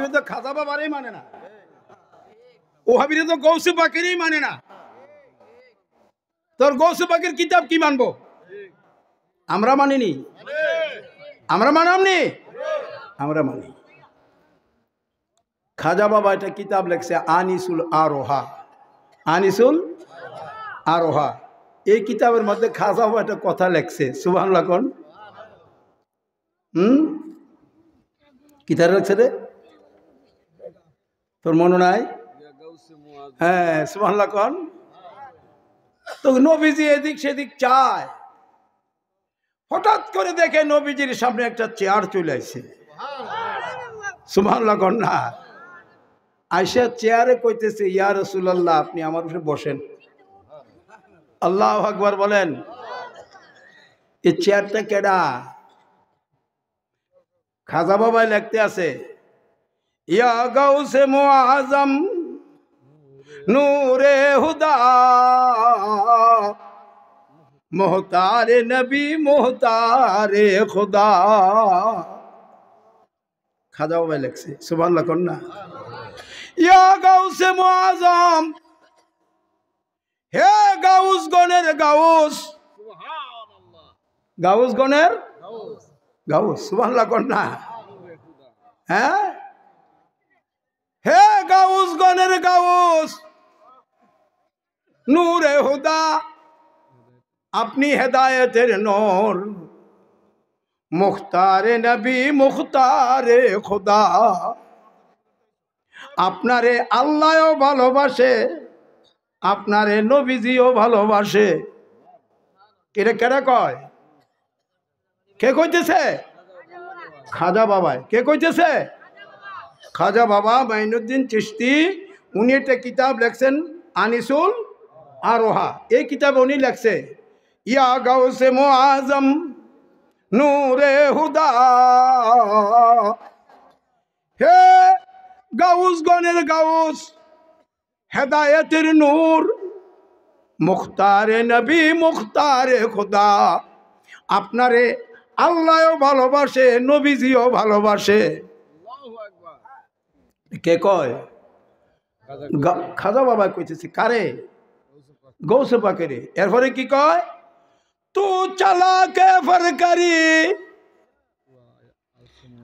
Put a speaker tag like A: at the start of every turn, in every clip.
A: ওহাবি তো খাজা বাবারই মানে না, ওহাবিরে তো গৌসে পাকেরই মানে না। তোর গৌসে পাকের কিতাব কি মানবো? আমরা মানিনি, আমরা মানামনি, আমরা মানি। খাজা বাবা একটা কিতাব লেখছে আনিসুল আরোহা, আনিসুল আরোহা। এই কিতাবের মধ্যে খাজা বাবা একটা কথা লেখছে, সুবহানাল্লাহ কোন। কিতাব লেখছে রে, তোর মনে নাই? হ্যাঁ, সুবহানাল্লাহ কোন। তো নবীজি এদিক সেদিক চায়, হঠাৎ করে দেখে নবীজির সামনে একটা চেয়ার চলে আসছে, সুবহানাল্লাহ কোন না। আয়সা চেয়ারে কইতেছে, ইয়া রাসূলুল্লাহ আপনি আমার উপরে বসেন। আল্লাহু আকবার বলেন। এই চেয়ারটা কেডা? খাজা বাবা লিখতে আছে, ইয়া গাউসে মুআজ্জম নূরে হুদা মুহতারে নবী মুহতারে খুদা। খাজা বাবা লিখছে, সুবহানাল্লাহ কোন না। ইয়া গাউসে মুআজ্জম, হে গাউস গণের গাউস, গাউস গণের গাউস, সুবহানাল্লাহ কোন না। হ্যাঁ, হে গাউস গণের গাউস নূরে হুদা, আপনি হেদায়েতের নূর, মুখতারে নবী মুখতারে খুদা। আপনারে আল্লাহও ভালোবাসে, আপনারে নবীজিও ভালোবাসে। এটা কেডা কয়? কে কইতেছে? খাজা বাবাই। কে কইতেছে? খাজা বাবা মাইনুদ্দিন চিশতি। উনি একটা কিতাব লেখছেন আনিসুল আরোহা। এই কিতাব উনি লেখছে, ইয়া গাউসে মুআজ্জম নূরে হুদা, হে গাউস গণের গাউস হেদায়েতের নূর, মুখতারে নবী মুখতারে খুদা। আপনারে আল্লাহও ভালোবাসে, নবীজিও ভালোবাসে। কে কয়? খাজা বাবা কইতেছে। কারে? গৌসে পাকেরে। এরপরে কি কয়? তু চালাকে ফরকারি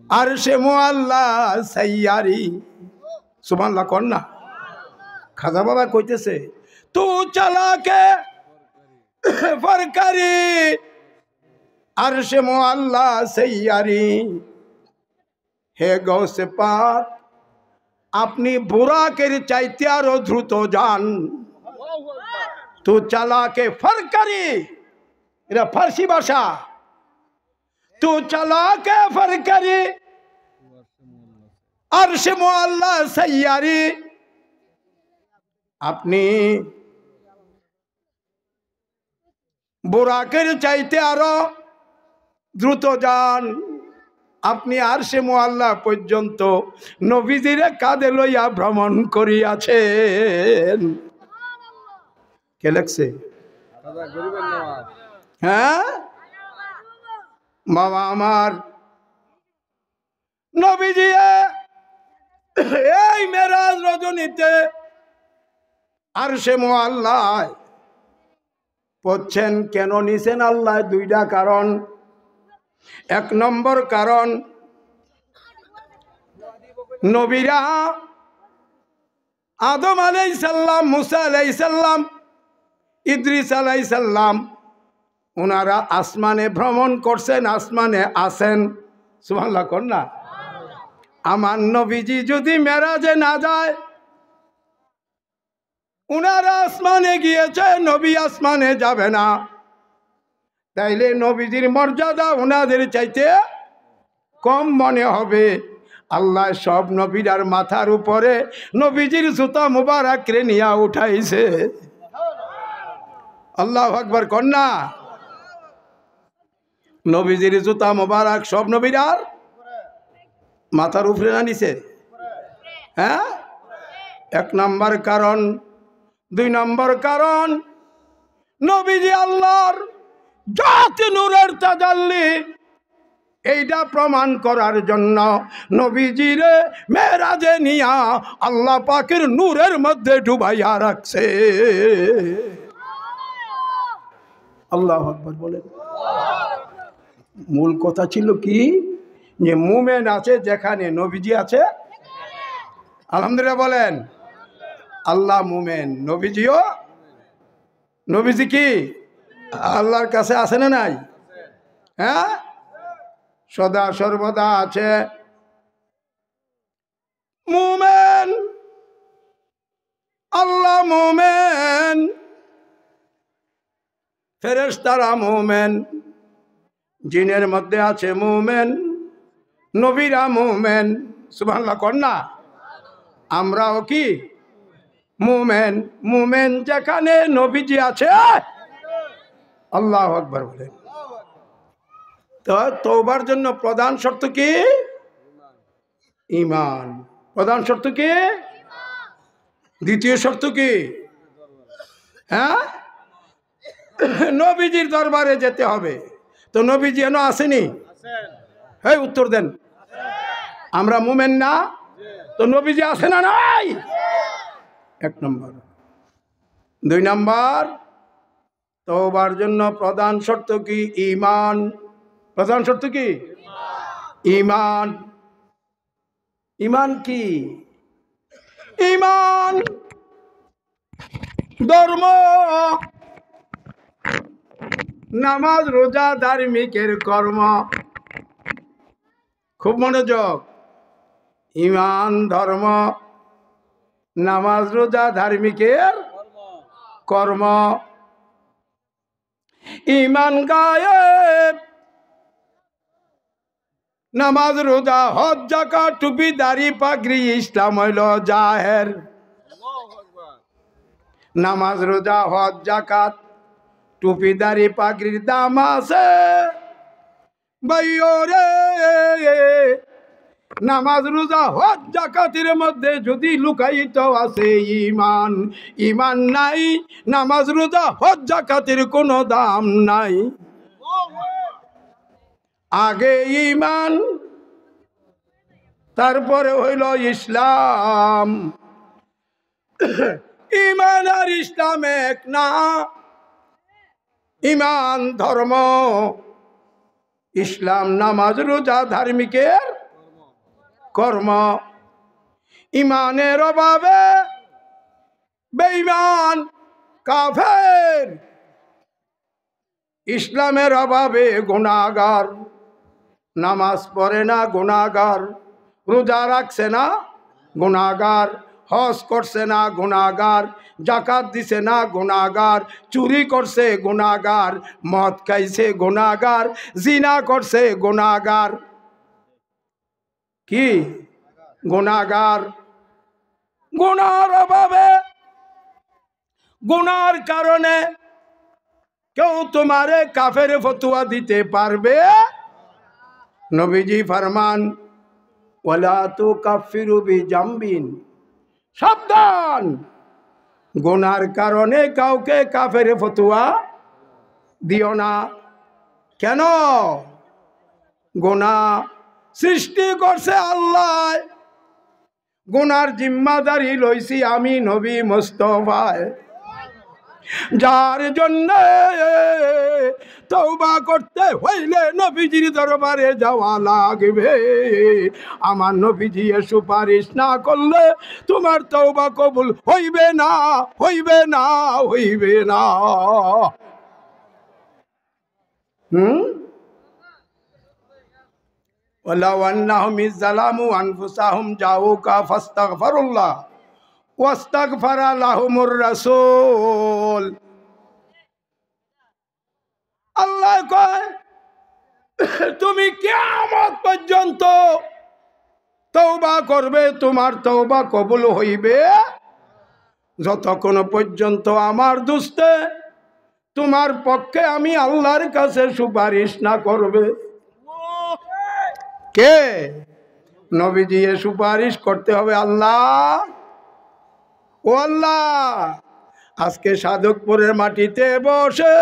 A: আরশে মুআল্লা সাইয়ারি, সুবহানাল্লাহ কোন না। খাজা বাবা কইতেছে, তু চালাকে ফরকারি আরশে মুআল্লা সাইয়ারি, হে গৌসে পাক আপনি বুরাকের চাইতে আরো দ্রুত যান। তু চালাকে ফরকারি, এটা ফার্সি ভাষা। তু চালাকে ফরকারি আরশে মুআল্লা সাইয়ারি, আপনি বুরাকের চাইতে আরো দ্রুত যান। আপনি আরশে মুআল্লা পর্যন্ত নবীজিরে কাঁধে লইয়া ভ্রমণ করিয়াছেন। কে লেখছে? হ্যাঁ বাবা আমার, নবীজি এই মেরাজ রজনীতে আরশে মুআল্লায় পড়ছেন। কেন নিছেন আল্লাহ? দুইটা কারণ। এক নম্বর কারণ, নবীরা আদম আলাইহিস সালাম, মুসা আলাইহিস সালাম, ইদ্রিস আলাইহিস সালাম, ওনারা আসমানে ভ্রমণ করছেন, আসমানে আছেন। সুবহানাল্লাহ কোন না। আমার নবীজি যদি মেরাজে না যায়, উনারা আসমানে গিয়েছে, নবী আসমানে যাবে না, তাইলে নবীজির মর্যাদা উনাদের চাইতে কম মনে হবে। আল্লাহ সব নবীর মাথার উপরে নবীজির জুতা মুবারক রে নিয়া উঠাইছে। আল্লাহু আকবার কন্যা। নবীজির জুতা মুবারক সব নবীর মাথার উপরে না নিছে? হ্যাঁ, এক নম্বর কারণ। দুই নম্বর কারণ, নবীজি আল্লাহর জাতি নূরের তাজাল্লি, এইটা প্রমাণ করার জন্য নবীজিরে মেরাজে নিয়া আল্লাহ পাকের নূরের মধ্যে ডুবাইয়া রাখছে। আল্লাহু আকবার বলেন। মূল কথা ছিল কি, যে মুমেন আছে যেখানে নবীজি আছে। আলহামদুলিল্লাহ বলেন। আল্লাহ মুমেন, নবীজিও। নবীজি কি আল্লাহর কাছে আছে না নাই? হ্যাঁ, সদা সর্বদা আছে। মুমেন, আল্লাহ মুমেন, ফেরেশতারা মুমেন, জিনের মধ্যে আছে মুমেন, নবীরা মুমেন। সুবহানাল্লাহ কর না। আমরাও কি মুমেন। মুমেন যেখানে নবীজি আছে। আল্লাহু আকবার বলেন। তো তওবার জন্য প্রধান শর্ত কি? ঈমান। প্রধান শর্ত কি? দ্বিতীয় শর্ত কি? হ্যাঁ, নবীজির দরবারে যেতে হবে। তো নবীজি এনো আসেনি? হ্যাঁ, উত্তর দেন। আমরা মুমেন না, তো নবীজি আসে না নাই? এক নম্বর। দুই নম্বর, তওবার জন্য প্রধান শর্ত কি? ঈমান। প্রধান শর্ত কি? ঈমান। ঈমান কি? ঈমান ধর্ম, নামাজ রোজা ধার্মিকের কর্ম। খুব মনোযোগ। ঈমান ধর্ম, নামাজ রোজা ধার্মিকের কর্ম। ঈমান গায়েব, নামাজ রোজা হজ যাকাত টুপি দাড়ি পাগড়ি ইসলাম হইল জাহের। নামাজ রোজা হজ যাকাত টুপি দাড়ি পাগড়ির দাম আছে ভাইও রে। নামাজ রোজা হজ যাকাতের মধ্যে যদি লুকায়িত আছে ঈমান। ঈমান নাই, নামাজ রোজা হজ যাকাতের কোনো দাম নাই। আগে ঈমান, তারপরে হইল ইসলাম। ঈমান আর ইসলাম এক না। ঈমান ধর্ম, ইসলাম নামাজ রোজা ধার্মিকের কর্ম। ঈমানের অভাবে বেঈমান কাফের, ইসলামের অভাবে গুনাহগার। নামাজ পড়ে না গুনাহগার, রোজা রাখছে না গুনাহগার, হজ করছে না গুনাহগার, যাকাত দিছে না গুনাহগার, চুরি করছে গুনাহগার, মদ খাইছে গুনাহগার, জিনা করছে গুনাহগার। কি গুনাহগার? গুনার অভাবে, গুনার কারণে কেউ তোমারে কাফের ফতোয়া দিতে পারবে। নবীজি ফরমান, ওয়ালা তুকাফিরু বিজামবিন, সাবধান, গুনার কারণে কাউকে কাফের ফতোয়া দিও না। কেন? গুনাহ সৃষ্টি করছে আল্লাহ, গুনার জিম্মাদারি লইছি আমি নবী মুস্তাফায়। যার জন্য তওবা করতে হইলে নবীজির দরবারে যাওয়া লাগবে। আমার নবীজি সুপারিশ না করলে তোমার তওবা কবুল হইবে না, হইবে না, হইবে না। ওয়ালাউ আন্নাহুম ইযলামু আনফুসাহুম জাউকা ফাস্তাগফিরুল্লাহ ওয়াস্তাগফারা লাহুমুর রাসূল। আল্লাহ কয়, তুমি কিয়ামত পর্যন্ত তওবা করবে, তোমার তওবা কবুল হইবে যতক্ষণ পর্যন্ত আমার দোস্তে তোমার পক্ষে আমি আল্লাহর কাছে সুপারিশ না করবে। কে? নবীজি সুপারিশ করতে হবে। আল্লাহ, ও আল্লাহ, আজকে সাধকপুরের মাটিতে বসে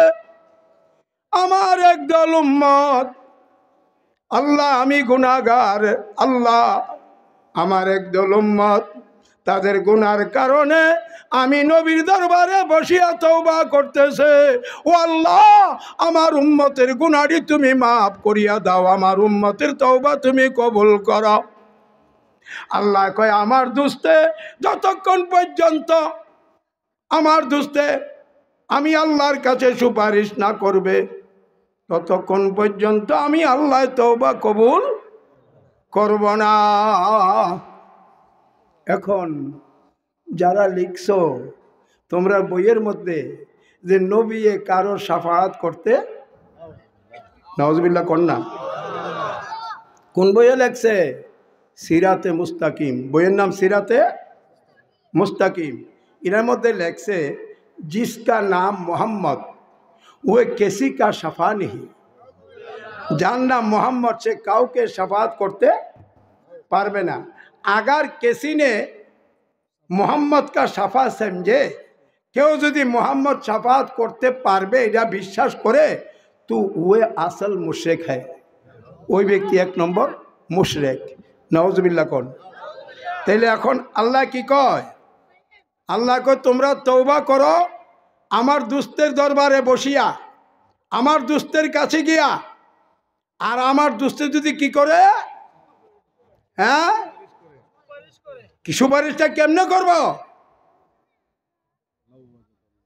A: আমার একদল উম্মত আল্লাহ আমি গুনাহগার, আল্লাহ আমার একদল উম্মত তাদের গুনার কারণে আমি নবীর দরবারে বসিয়া তওবা করতেছে। ও আল্লাহ, আমার উম্মতের গুনাহটি তুমি মাফ করিয়া দাও, আমার উম্মতের তওবা তুমি কবুল করো। আল্লাহ কয় আমার দোস্তে যতক্ষণ পর্যন্ত আমার দোস্তে আমি আল্লাহর কাছে সুপারিশ না করবে ততক্ষণ পর্যন্ত আমি আল্লাহ তওবা কবুল করব না। এখন যারা লিখছো তোমরা বইয়ের মধ্যে যে নবী কারো শাফাআত করতে, নাউজুবিল্লাহ কন্যা, কোন বইয়ে লেখছে? সিরাতে মুস্তাকিম, বইয়ের নাম সিরাতে মুস্তাকিম। এর মধ্যে লেখছে জিসকা নাম মোহাম্মদ ও কেসি কা শাফা নেহি, যার নাম মোহাম্মদ সে কাউকে শাফাত করতে পারবে না। আগার কেসি নে মোহাম্মদ কা শাফা সমঝে, কেউ যদি মোহাম্মদ শাফাত করতে পারবে এটা বিশ্বাস করে তো ওয়ে আসল মুশরিক হয়, ওই ব্যক্তি এক নম্বর মুশরিক। নাউজুবিল্লাহ কোন। তাইলে এখন আল্লাহ কি কয়? আল্লাহ কয় তোমরা তওবা করো আমার দুস্তের দরবারে বসিয়া, আমার দুস্তের কাছে গিয়া। আর আমার দুস্তে যদি কি করে, হ্যাঁ কি সুপারিশটা কেমনে করব?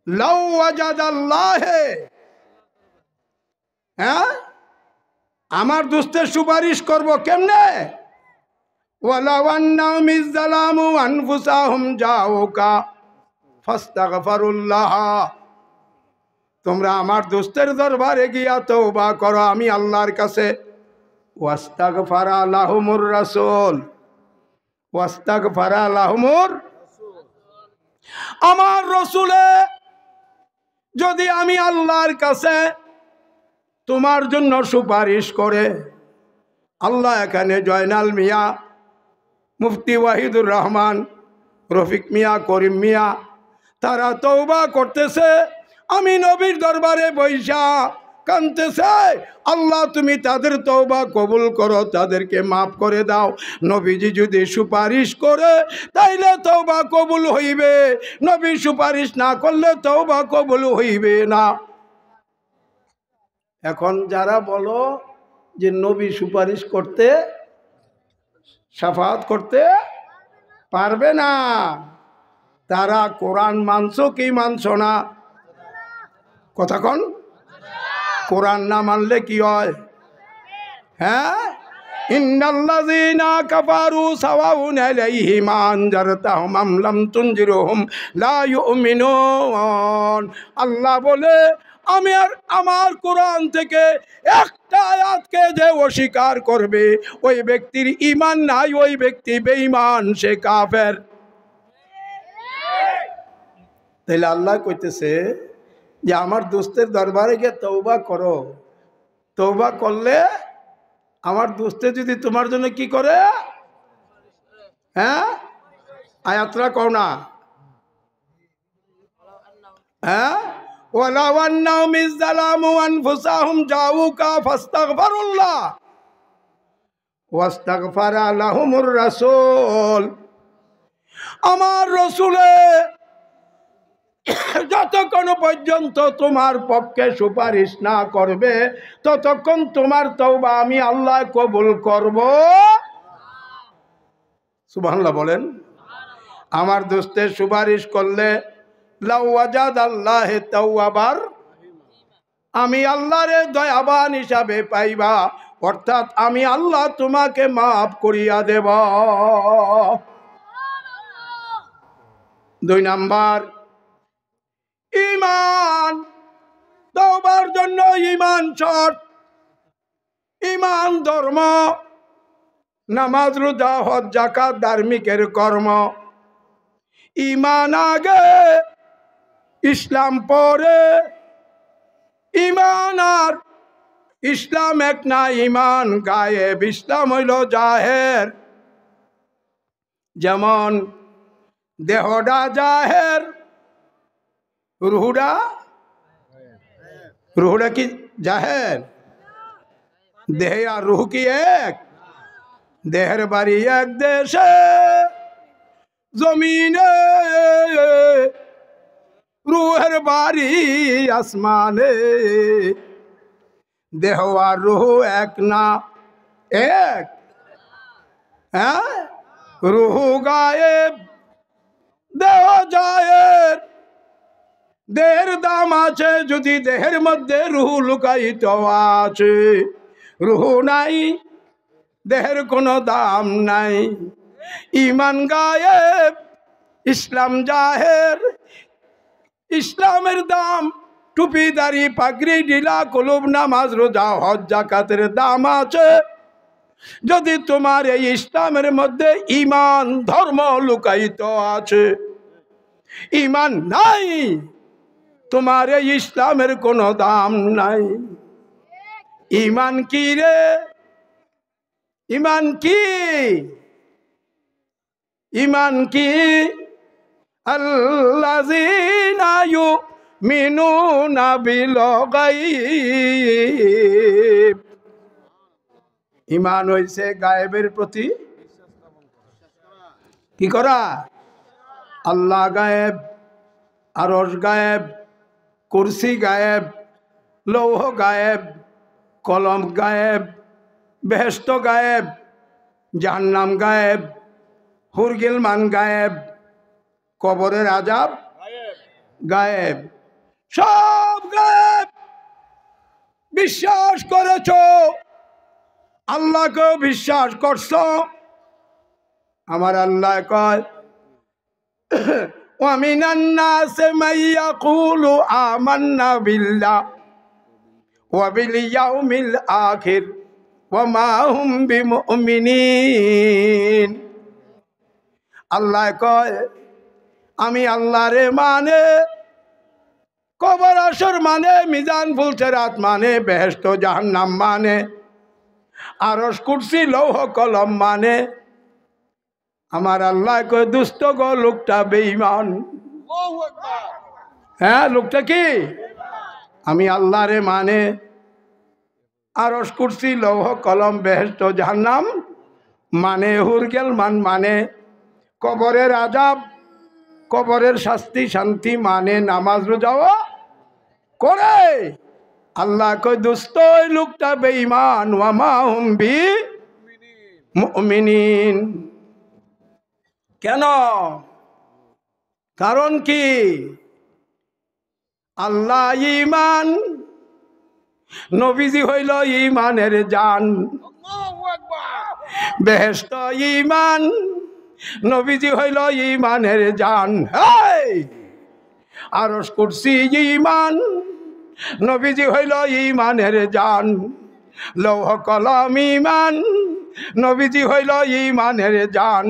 A: লাউ ওয়াজাদাল্লাহে, হ্যাঁ আমার দুস্তের সুপারিশ করব কেমনে? ওয়ালাউ আন্নাহুম ইযলামু আনফুসাহুম জাউকা ফাস্তাগফিরুল্লাহ, তোমরা আমার দোস্তের দরবারে গিয়া তওবা করো আমি আল্লাহর কাছে। ওয়াস্তাগফারা লাহুমুর রাসূল, ওয়াস্তাগফারা লাহুমুর, আমার রসুলে যদি আমি আল্লাহর কাছে তোমার জন্য সুপারিশ করে। আল্লাহ এখানে জয়নাল মিয়া, মুফতি ওয়াহিদুর রহমান, রফিক মিয়া, করিম মিয়া তারা তওবা করতেছে, আমি নবীর দরবারে বৈশা কানতেছে, আল্লাহ তুমি তাদের তওবা কবুল করো, তাদেরকে মাফ করে দাও। নবীজি যদি সুপারিশ করে তাইলে তওবা কবুল হইবে, নবী সুপারিশ না করলে তওবা কবুল হইবে না। এখন যারা বলো যে নবী সুপারিশ করতে, শাফাআত করতে পারবে না, তারা কোরআন মানছো কি মানছো না? কথা কন। কোরআন না মানলে কি হয়? হ্যাঁ, ইন্নাল্লাযীনা কাফারু সাওয়াউন আলাইহিম আনজারতাহুম আম লাম তুনজিরহুম লা ইউমিনুন। আল্লাহ বলে আমি আর আমার কোরআন থেকে একটা আয়াতকে যে অস্বীকার করবে ওই ব্যক্তির ঈমান নাই, ওই ব্যক্তি বেঈমান, সে কাফের। তাইলে আল্লাহ কইতেছে যে আমার দোস্তের দরবারে গিয়ে তওবা করো, তওবা করলে আমার দোস্তে যদি তোমার জন্য কি করে, হ্যাঁ আয়াতরা কও না, হ্যাঁ ওয়ালাউ আন্নাহুম ইযলামু আনফুসাহুম জাউকা ফাস্তাগফিরুল্লাহ ওয়াস্তাগফারা লাহুমুর রাসূল, আমার রসুলে যতক্ষণ পর্যন্ত তোমার পক্ষে সুপারিশ না করবে ততক্ষণ তোমার তওবা আমি আল্লাহ কবুল করব। সুবহানাল্লাহ বলেন। আমার দোস্তের সুপারিশ করলে লাউ ওয়াজাদাল্লাহি তাওয়াবার, আমি আল্লাহরে দয়াবান হিসাবে পাইবা, অর্থাৎ আমি আল্লাহ তোমাকে মাফ করিয়া দেব। 2 নাম্বার ঈমান। তওবার জন্য ঈমান শর্ত, ঈমান ধর্ম, নামাজ রোজা হজ যাকাত ধার্মিকের কর্ম। ঈমান আগে ইসলাম পরে, ঈমান আর ইসলাম এক না, ঈমান গায়েব ইসলাম হইল জাহের। যেমন দেহটা জাহের, রুহুটা কি জাহের? দেহ আর রুহ কি এক? দেহের বাড়ি এক দেশে জমিনে, রুহের বাড়ি আসমানে। দেহ আর রুহ এক না? এক। হ্যাঁ, রুহ গায়েব দেহ জায়ের। দেহের দাম আছে যদি দেহের মধ্যে রুহ লুকায়িত আছে। রুহ নাই, দেহের কোনো দাম নাই। ইমান গায়েব, ইসলাম জাহের। ইসলামের দাম টুপি দাড়ি পাগড়ি ঢিলা কুলুব নামাজ রোজা হজ যাকাতের দাম আছে যদি তোমার এই ইসলামের মধ্যে ইমান ধর্ম লুকায়িত আছে। ইমান নাই, তোমার এই ইসলামের কোনো দাম নাই। ইমান কি রে? ইমান কি? ইমান কি? আল্লাযীনা ইউমিনুনা বিল গায়ব। ইমান হইছে গায়েবের প্রতি কি করা? আল্লাহ গায়েব, আরশ গায়েব, কুরসি গায়েব, লৌহ গায়েব, কলম গায়েব, বেহেশত গায়েব, জাহান্নাম গায়েব, হুরগিলমান গায়েব, কবরের আযাব গায়েব, সব গায়েব। বিশ্বাস করেছ, আল্লাহকে বিশ্বাস করছো। আমার আল্লাহ কয় ওয়া মিনান নাসি মান ইয়াকুলু আমান্না বিল্লাহ ওয়া বিল ইয়াউমিল আখির ওয়া মা হুম বিমুমিনিন। আল্লাহ কয় আমি আল্লাহরে মানে, কবর আসর মানে, মিজান ফুলসেরাত মানে, বেহেশত জাহান্নাম মানে, আরশ কুরসি লৌহ কলম মানে। আমার আল্লাহ কয় দুষ্ট গো লোকটা বেঈমান। হ্যাঁ, লোকটা কি? আমি আল্লাহরে মানে, আরশ কুরসি লৌহ কলম বেহেশত জাহান্নাম মানে, হুরগিলমান মানে, কবরের আযাব কবরের শাস্তি শান্তি মানে, নামাজ রোজাও করে। আল্লাহ কয় দুষ্ট ওই লোকটা বেঈমান। ওয়া মা হুম বিমুমিনিন। কেন? কারণ কি? আল্লাহ ইমান, নবীজি হইল ইমানের জান। বেহেশত ইমান, নবীজি হইল ইমানের জান। আরশ কুরসি ইমান, নবীজি হইল ইমানের জান। লৌহ কলম ইমান, নবীজি হইল ইমানের জান।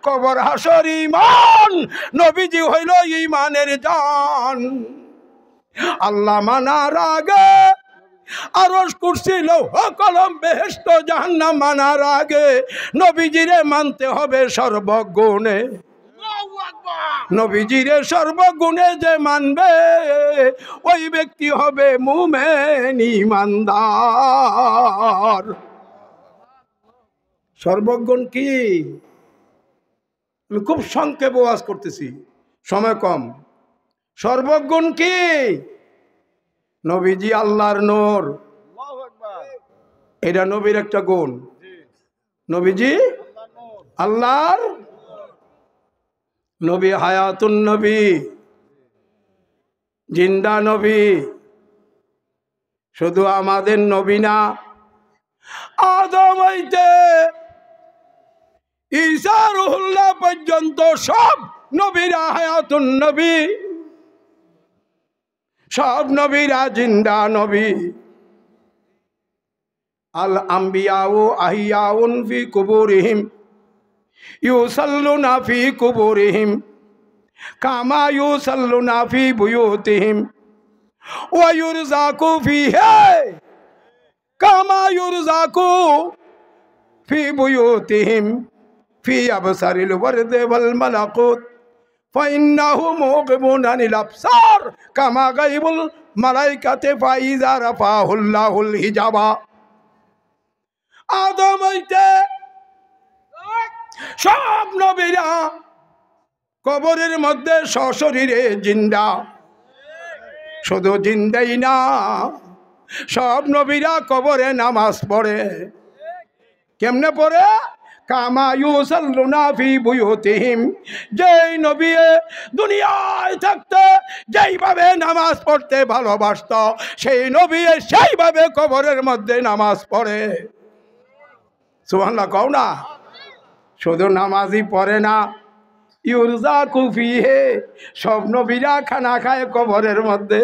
A: কবর হাসর ইমান, নবীজি হইল ইমানের জান। আল্লাহ মানার আগে, আরশ কুরসি লৌহ কলম বেহেশত জাহান্নাম মানার আগে নবীজিরে মানতে হবে সর্বগুণে। নবীজিরে সর্বগুণে যে মানবে ওই ব্যক্তি হবে মুমিন ঈমানদার। সর্বগুণ কি? আমি খুব সংক্ষেপে ওয়াজ করতেছি, সময় কম। সর্বগুণ কি? নবীজি আল্লাহর নূর, এটা নবীর একটা গুণ। নবীজি আল্লাহর নবী, হায়াতুন নবী, জিন্দা নবী। শুধু আমাদের নবী না, আদম হইতে ঈসা রুহুল্লাহ পর্যন্ত সব নবীরা হায়াতুন নবী, সব নবীরা জিন্দা নবী। আল আম্বিয়াউ আহিয়াউন ফি কুবুরিহিম ইউসাল্লুনা ফি কুবুরিহিম কামা ইউসাল্লুনা ফি বুয়ুতিহিম ওয়া ইউরযাকু ফিহি কামা ইউরযাকু ফি বুয়ুতিহিম ফি আবসারিল ওয়ারদি ওয়াল মালাকুত ফাইন্নাহু মুগিবুন আনিল আবসার কামা গায়বুল মালাইকাতে ফাইযা রাফাহুল্লাহুল হিজাবা। আদম হইতে সব নবীরা কবরের মধ্যে সশরীরে জিন্দা। শুধু জিন্দাই না, সব নবীরা কবরে নামাজ পড়ে। কেমনে পড়ে? কামা ইউসাল্লুনা ফি বুয়ুতিহিম। যেই নবী দুনিয়ায় থাকতে যেইভাবে নামাজ পড়তে ভালোবাসত, সেই নবী সেইভাবে কবরের মধ্যে নামাজ পড়ে। সুবহানাল্লাহ কও না। শুধু নামাজই পড়ে না, ইউরজাকু ফিহে, সব নবীরা খানা খায় কবরের মধ্যে।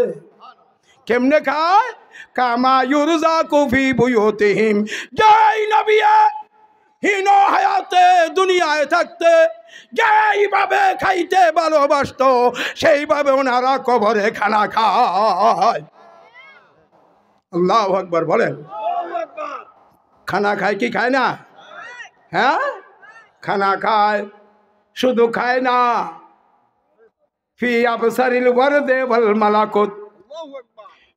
A: কেমনে খায়? কামা ইউরজাকু ফি বুয়ুতিহিম। যেই নবী হীন হায়াতে দুনিয়ায় থাকতে যেইভাবে খাইতে ভালোবাসত, সেইভাবে ওনারা কবরে খানা খায়। আল্লাহু আকবার বলেন। খানা খায় কি খায় না? হ্যাঁ, খানা খায়। শুধু খায় না, ফি আবসারিল ওয়ারদে ওয়াল মালাকুত।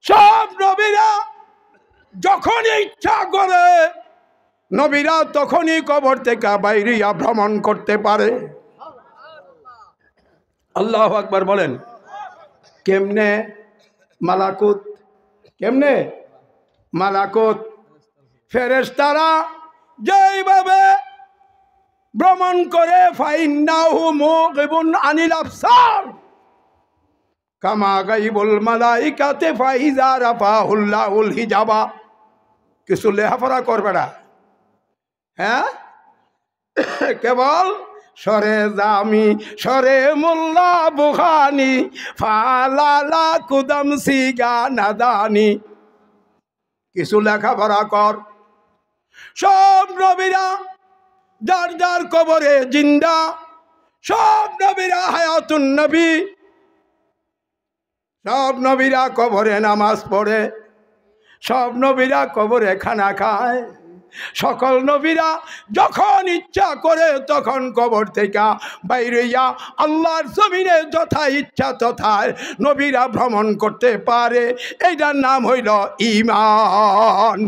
A: সব নবীরা যখন ইচ্ছা করে, নবীরা তখনই কবর থেকে বাইরিয়া ভ্রমণ করতে পারে। আল্লাহু আকবার বলেন। কেমনে? মালাকুত। কেমনে? মালাকুত। ফেরেশতারা যেইভাবে ভ্রমণ করে, ফাইন্নাহু মুগিবুন আনিল আবসার কামা গাইবুল মালাইকাতে ফাইজা রাফাহুল্লাহুল হিজাবা। কিছু লেখাপড়া করবে না, হ্যাঁ, কেবল সরে জামি সরে মোল্লা বুখানি ফালালা কুদম সিগা নাদানি। কিছু লেখাপড়া কর। সব নবীরা যার যার কবরে জিন্দা। সব নবীরা হায়াতুন নবী। সব নবীরা কবরে নামাজ পড়ে। সব নবীরা কবরে খানা খায়। সকল নবীরা যখন ইচ্ছা করে তখন কবর থেকে বাইরেয়া আল্লাহর জমিনে যথা ইচ্ছা তথায় নবীরা ভ্রমণ করতে পারে। এইটার নাম হইল ঈমান।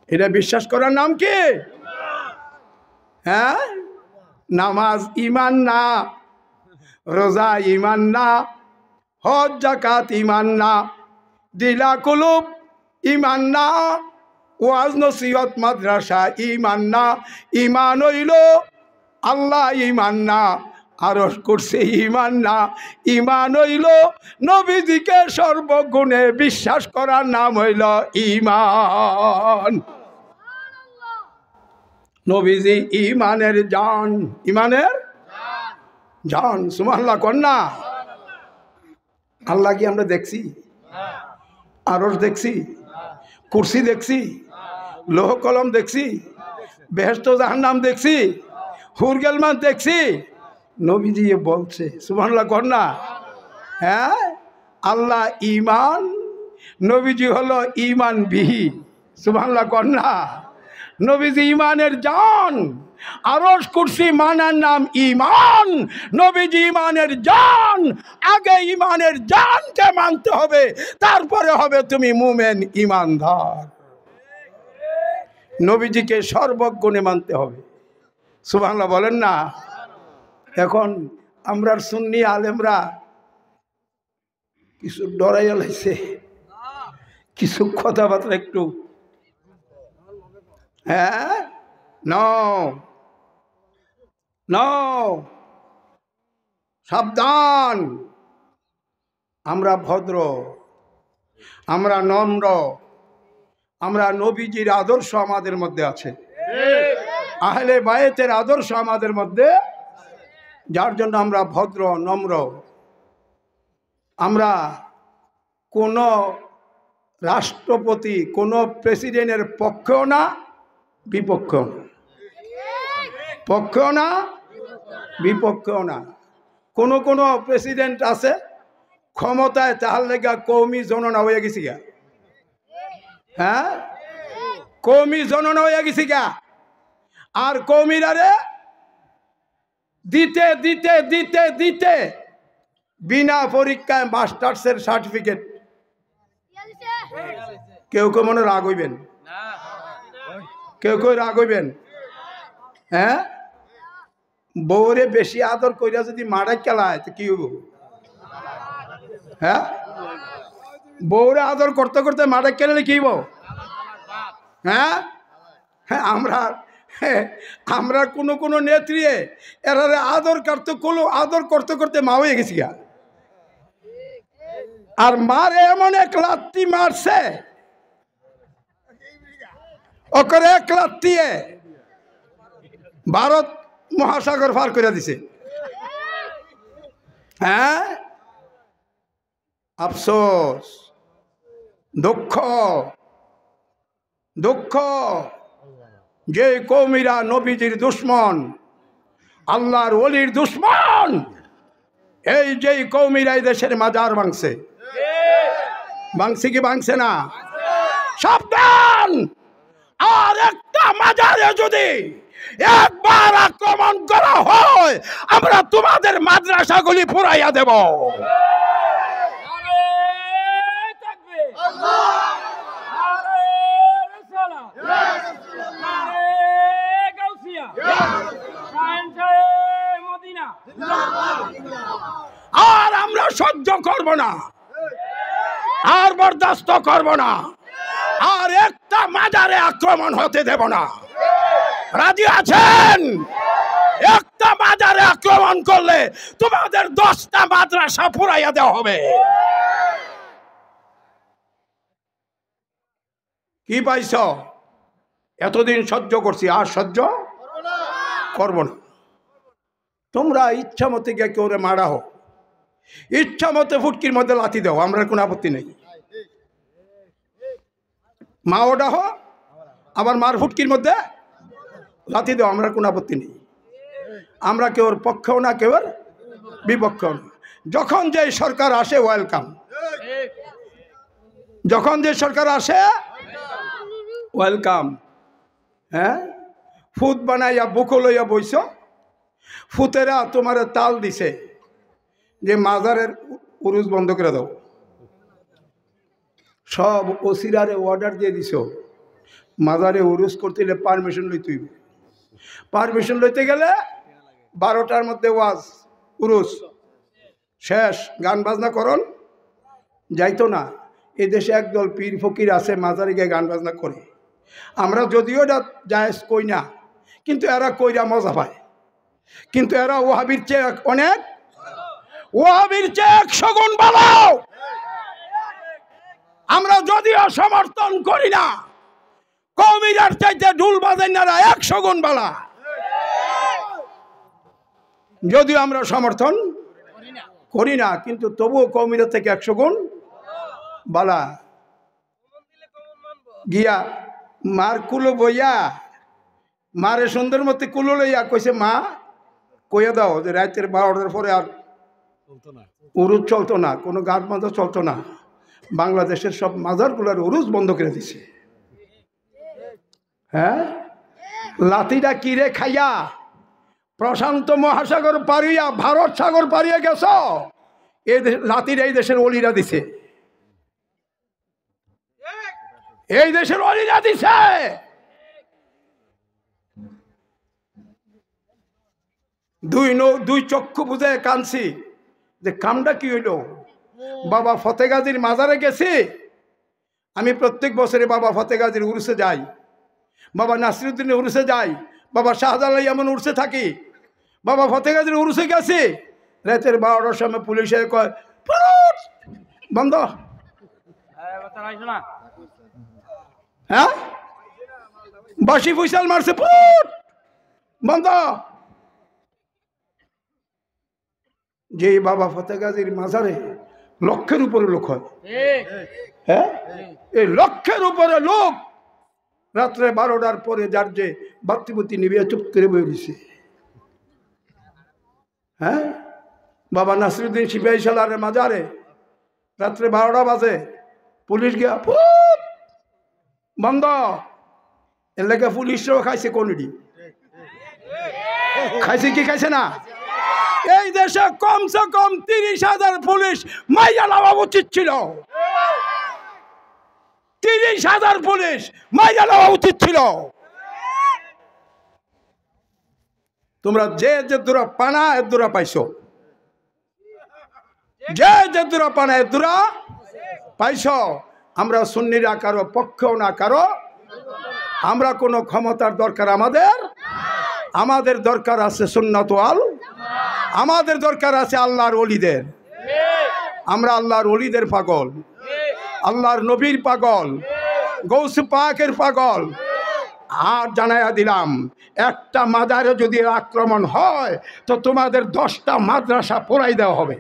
A: এটা বিশ্বাস করার নাম কি? হ্যাঁ, নামাজ ঈমান না, রোজা ঈমান না, হজ যাকাত ঈমান না, দিলা কুলুব ঈমান না, ওয়াজ নসিহত মাদ্রাসা ঈমান না। ঈমান হইল আল্লাহ ঈমান না, আরশ কুরসি ঈমান না। ঈমান হইল নবীজিকে সর্বগুণে বিশ্বাস করার নাম হইল ঈমান। নবীজি ঈমানের জান। ঈমানের জান। সুবহানাল্লাহ কন্যা। আল্লাহ কি আমরা দেখছি? আরশ দেখছি, কুরসি দেখছি, লোহ কলম দেখছি, বেহেশত জাহান্নাম দেখছি, হুরগেলমান দেখছি? নবীজি বলছে। সুবহানাল্লাহ কন্যা। হ্যাঁ, আল্লাহ ঈমান, নবীজি হলো ঈমান বিহি। সুবহানাল্লাহ কন্যা। নবীজি ঈমানের জান। আরশ কুরসি মানার নাম ঈমান। নবীজি ঈমানের জান। আগে ঈমানের জানকে মানতে হবে, তারপরে হবে তুমি মুমিন ঈমানদার। নবীজিকে সর্বগুণে মানতে হবে। সুবহানাল্লাহ বলেন না। এখন আমরা সুন্নি আলেমরা কিছু ডরাইয়া লাইছে, কিছু কথাবার্তা একটু, হ্যাঁ, সাবধান। আমরা ভদ্র, আমরা নম্র, আমরা নবীজির আদর্শ আমাদের মধ্যে আছে, আহলে বায়েতের আদর্শ আমাদের মধ্যে, যার জন্য আমরা ভদ্র নম্র। আমরা কোন রাষ্ট্রপতি, কোন প্রেসিডেন্টের পক্ষেও না, বিপক্ষেও না, পক্ষেও না, বিপক্ষেও না। কোন কোন প্রেসিডেন্ট আছে ক্ষমতায় তাহার লেগা কৌমি জননা হয়ে গেছি গা। হ্যাঁ, কৌমি জননা হয়ে গেছি গা। আর কৌমিরারে দিতে দিতে দিতে দিতে বিনা পরীক্ষায় মাস্টার্সের সার্টিফিকেট। কেউ কেউ মনে রাগ হইবেন, কেউ কেউ রাগ হইবেন। হ্যাঁ, বউরে বেশি আদর কইরা যদি মারা খেলায় তো কি হইব? হ্যাঁ, বউরে আদর করতে করতে মারা খেলালে কি হইব? হ্যাঁ, হ্যাঁ, আমরা কোনো কোনো নেত্রী এরারে আদর করতে করতে মা হয়ে গেছি গা। আর মারে এমন এক লাত্তি মারছে, ওকে এক লাত্তিয়ে ভারত মহাসাগর পার করে দিছে। হ্যাঁ, আফসোস, দুঃখ, দুঃখ যে কওমিরা নবীজির দুশ্মন, আল্লাহর ওলির দুশ্মন, এই যে কওমিরা এই দেশের মাজার ভাঙছে। ভাঙছে কি ভাঙছে না? সাবধান, আর একটা মাজারে যদি একবার আক্রমণ করা হয় আমরা তোমাদের মাদ্রাসাগুলি পুরাইয়া দেব। আর আমরা সহ্য করব না, আর বরদাস্ত করব না, আর একটা মাজারে আক্রমণ হতে দেব না। রাজি আছেন? একটা মাজারে আক্রমণ করলে তোমাদের 10টা মাদ্রাসা পুরাইয়া দেওয়া হবে। কি পাইছ? এতদিন সহ্য করছি, আর সহ্য করব না। তোমরা ইচ্ছা মতে গিয়ে কেউ মারা হোক, ইচ্ছা মতে ফুটকির মধ্যে লাথি দাও, আমরা কোনো আপত্তি নেই। মা ওটা হো, আবার মার ফুটকির মধ্যে লাথি দাও, আমরা কোনো আপত্তি নেই। আমরা কেউর পক্ষেও না, কেউর বিপক্ষেও না। যখন যে সরকার আসে ওয়েলকাম, যখন যে সরকার আসে ওয়েলকাম। হ্যাঁ, ফুট বানাইয়া বুকো লইয়া বইছ, ফুতেরা তোমার তাল দিছে যে মাজারের উরুজ বন্ধ করে দাও। সব ওসিরারে অর্ডার দিয়ে দিছ মাজারে উরুজ করতে গেলে পারমিশন লইতে হইব। পারমিশন লইতে গেলে 12টার মধ্যে ওয়াজ উরুজ শেষ, গান বাজনা করন যাইতো না। এদেশে একদল পীর ফকির আছে মাজারে গিয়ে গান বাজনা করে। আমরা যদিও এটা জায়েজ কই না, কিন্তু এরা কইরা মজা পায়। কিন্তু এরা ওয়াহাবির চেয়ে অনেক, ওয়াহাবির চেয়ে 100 গুণ ভালো। আমরা যদিও সমর্থন করি না, কওমিরার চাইতে ঢুল বাজাইনারা 100 গুণ ভালো। যদিও আমরা সমর্থন করি না, কিন্তু তবুও কওমিরা থেকে 100 গুণ ভালো। গিয়া মার কুলো বইয়া, মারে সুন্দর মতো কুলো লইয়া কইছে, মা কইয়া দাও যে রাতের 12টার পরে আর উরুজ চলতো না, কোনো গান বাজনা চলতো না। বাংলাদেশের সব মাজারগুলোর উরুজ বন্ধ করে দিছে। হ্যাঁ, লাঠিটা কিরে খাইয়া প্রশান্ত মহাসাগর পারিয়া ভারত সাগর পারিয়া গেছ, এই লাঠিটা এই দেশের অলিরা দিছে, এই দেশের অলিরা দিছে। দুই চক্ষু বুঝে কানছি যে কামটা কি হইল। বাবা ফতে গাজীর মাজারে গেছি আমি, প্রত্যেক বছরে বাবা ফতে গাজীর উরুসে যাই, বাবা নাসিরুদ্দিনের উরুসে যাই, বাবা শাহজালাল এমন উরুসে থাকি। বাবা ফতে গাজীর উরুসে গেছি, রাতের 12টার সময় পুলিশে কয় বন্ধ। হ্যাঁ, বাসি ফুইসাল মারছে, বন্ধ। যে বাবা ফতে গাজীর মাজারে লক্ষের উপরে লোক হয়। হ্যাঁ, এই লক্ষের উপরে লোক রাত্রে 12টার পরে যার যে বাতিবতি নিবে চুপ করে বই দিছে। হ্যাঁ, বাবা নাসিরুদ্দিন সিপাহী সালারের মাজারে রাত্রে 12টা বাজে, পুলিশ গিয়া বন্ধ। এর লেগে পুলিশও খাইছে, কোনটি খাইছে কি খাইছে না। এই দেশে কমসে কম 30,000 পুলিশ মাইয়া নেওয়া উচিত ছিল। 30,000 পুলিশ মাইয়া নেওয়া উচিত ছিল। তোমরা যে যে দূরা পানা এর দূরা পাইছো, যে যে দূরা পানা এর দূরা পাইছো। আমরা সুন্নিরা কারো পক্ষেও না কারো, আমরা কোনো ক্ষমতার দরকার আমাদের দরকার আছে সুন্নাত ওয়াল, আমাদের দরকার আছে আল্লাহর ওলিদের। আমরা আল্লাহর ওলিদের পাগল, আল্লাহর নবীর পাগল, গৌস পাকের পাগল। আর জানাইয়া দিলাম, একটা মাজারে যদি আক্রমণ হয় তো তোমাদের 10টা মাদ্রাসা পোড়াই দেওয়া হবে।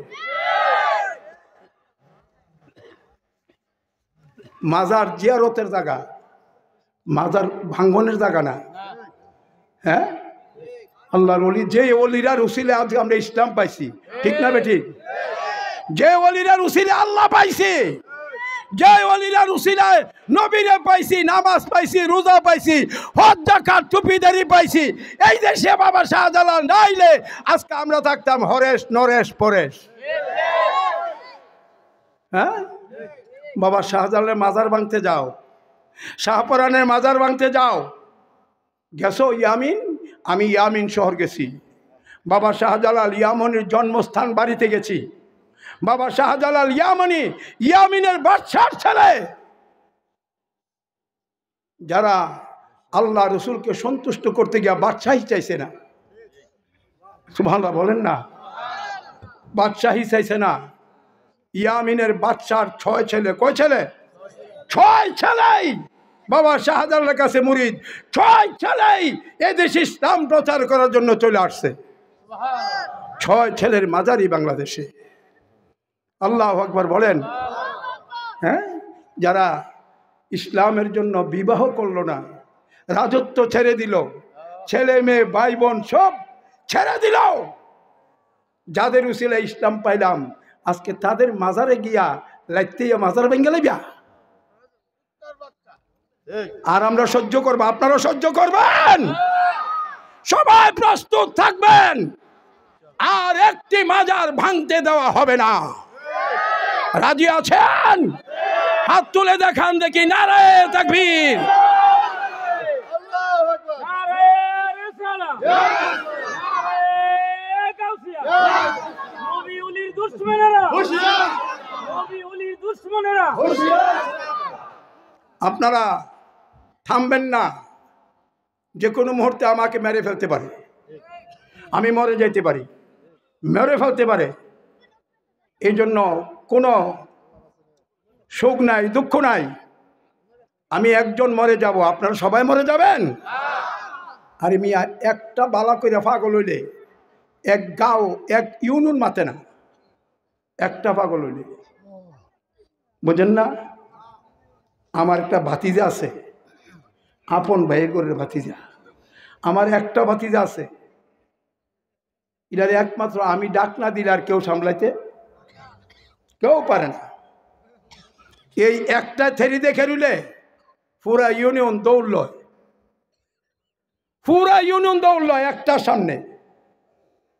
A: মাজার জিয়ারতের জায়গা, মাজার ভাঙ্গনের জায়গা না। হ্যাঁ, আল্লাহর ওলি, যে ওলিরা রুসিলে আজকে আমরা ইসলাম পাইছি, ঠিক না বেঠিক? যে ওলিরা রুসিলে আল্লাহ পাইছি, যে ওলিরা রুসিলায় নবীরে পাইছি, নামাজ পাইছি, রোজা পাইছি, হজ যাকাত টুপিদারি পাইছি। এই দেশে বাবা শাহজালাল নাইলে আজকে আমরা থাকতাম হরেশ নরেশ পরেশ। হ্যাঁ, বাবা শাহজালালের মাজার ভাঙতে যাও, শাহপরানের মাজার ভাঙতে যাও। গেছো ইয়ামিন? আমি ইয়ামিন শহর গেছি। বাবা শাহজালাল ইয়ামিনের জন্মস্থান বাড়িতে গেছি। বাবা শাহজালাল ইয়ামিনের বাদশার ছেলে। যারা আল্লাহ রসুলকে সন্তুষ্ট করতে গিয়া বাদশাহী চাইছে না, সুবহানাল্লাহ বলেন না, বাদশাহী চাইছে না। ইয়ামিনের বাদশার 6 ছেলে, কয় ছেলে? 6 ছেলেই বাবা শাহজালালের কাছে মুরিদ। 6 ছেলেই এদেশে ইসলাম প্রচার করার জন্য চলে আসছে। 6 ছেলের মাজারি বাংলাদেশে। আল্লাহু আকবার বলেন। হ্যাঁ, যারা ইসলামের জন্য বিবাহ করলো না, রাজত্ব ছেড়ে দিল, ছেলে মেয়ে ভাই বোন সব ছেড়ে দিল, যাদের উসিলা ইসলাম পাইলাম, আজকে তাদের মাজারে গিয়া লাইতে মাজার ভেঙে লাইবা। আর আমরা সহ্য করবো? আপনারা সহ্য করবেন? সবাই প্রস্তুত থাকবেন। আর একটি মাজার ভাঙতে দেওয়া হবে না। রাজি আছেন? হাত তুলে দেখান দেখি। নারায়ে তাকবীর, আপনারা থামবেন না। যে কোনো মুহূর্তে আমাকে মেরে ফেলতে পারে, আমি মরে যেতে পারি, মেরে ফেলতে পারে। এই জন্য কোনো শোক নাই, দুঃখ নাই। আমি একজন মরে যাব, আপনারা সবাই মরে যাবেন। আর মিয়া একটা বালা করে পাগল হইলে এক গাঁও, এক ইউনিয়ন মাতে না। একটা পাগল হইলে, বুঝেন না? আমার একটা ভাতিজা আছে, আপন ভাইয়ের করে ভাতিজা। আমার একটা ভাতিজা আছে, এটার একমাত্র আমি ডাক না দিলে আর কেউ সামলাইতে কেউ পারে না। এই একটা থেরি দেখে রইলে পুরা ইউনিয়ন দৌড়ল, পুরা ইউনিয়ন দৌড়ল একটার সামনে।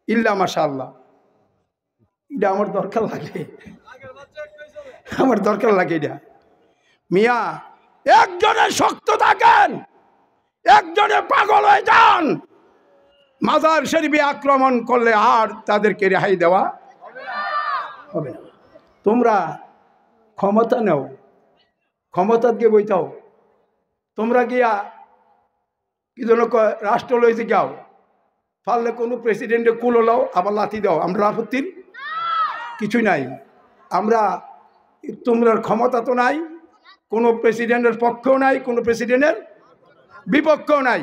A: ইল্লা মাশাআল্লাহ, এটা আমার দরকার লাগে, আমার দরকার লাগে এটা। মিয়া একজনে শক্ত থাকেন, একজনে পাগল হয়ে যান। মাজার শরীফে আক্রমণ করলে আর তাদেরকে রেহাই দেওয়া হবে না। তোমরা ক্ষমতা নেও, ক্ষমতা দিয়ে বইতাও। তোমরা গিয়া কি জন্য রাষ্ট্র লইতে যাও, পারলে কোনো প্রেসিডেন্টে কুলো লাও, আবার লাথি দাও, আমরা আপত্তির কিছুই নাই। আমরা, তোমরা ক্ষমতা তো নাই, কোনো প্রেসিডেন্টের পক্ষেও নাই, কোনো প্রেসিডেন্টের বিপক্ষেও নাই।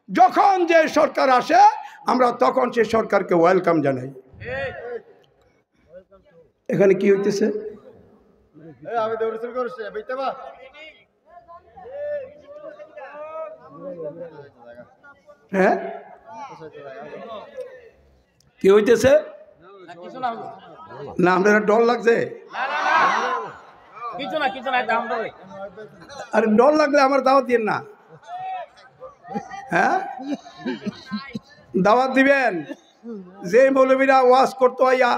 A: যখন যে সরকার আসে আমরা তখন সে সরকারকে ওয়েলকাম জানাই। এখানে কি হইতেছে? হ্যাঁ, কি হইতেছে? না আপনার ডর লাগছে? আরে ডর লাগলে আমার দাওয়াত দিন না। হ্যাঁ, দাওয়াত দিবেন। যে মৌলবীরা ওয়াজ করতে হইয়া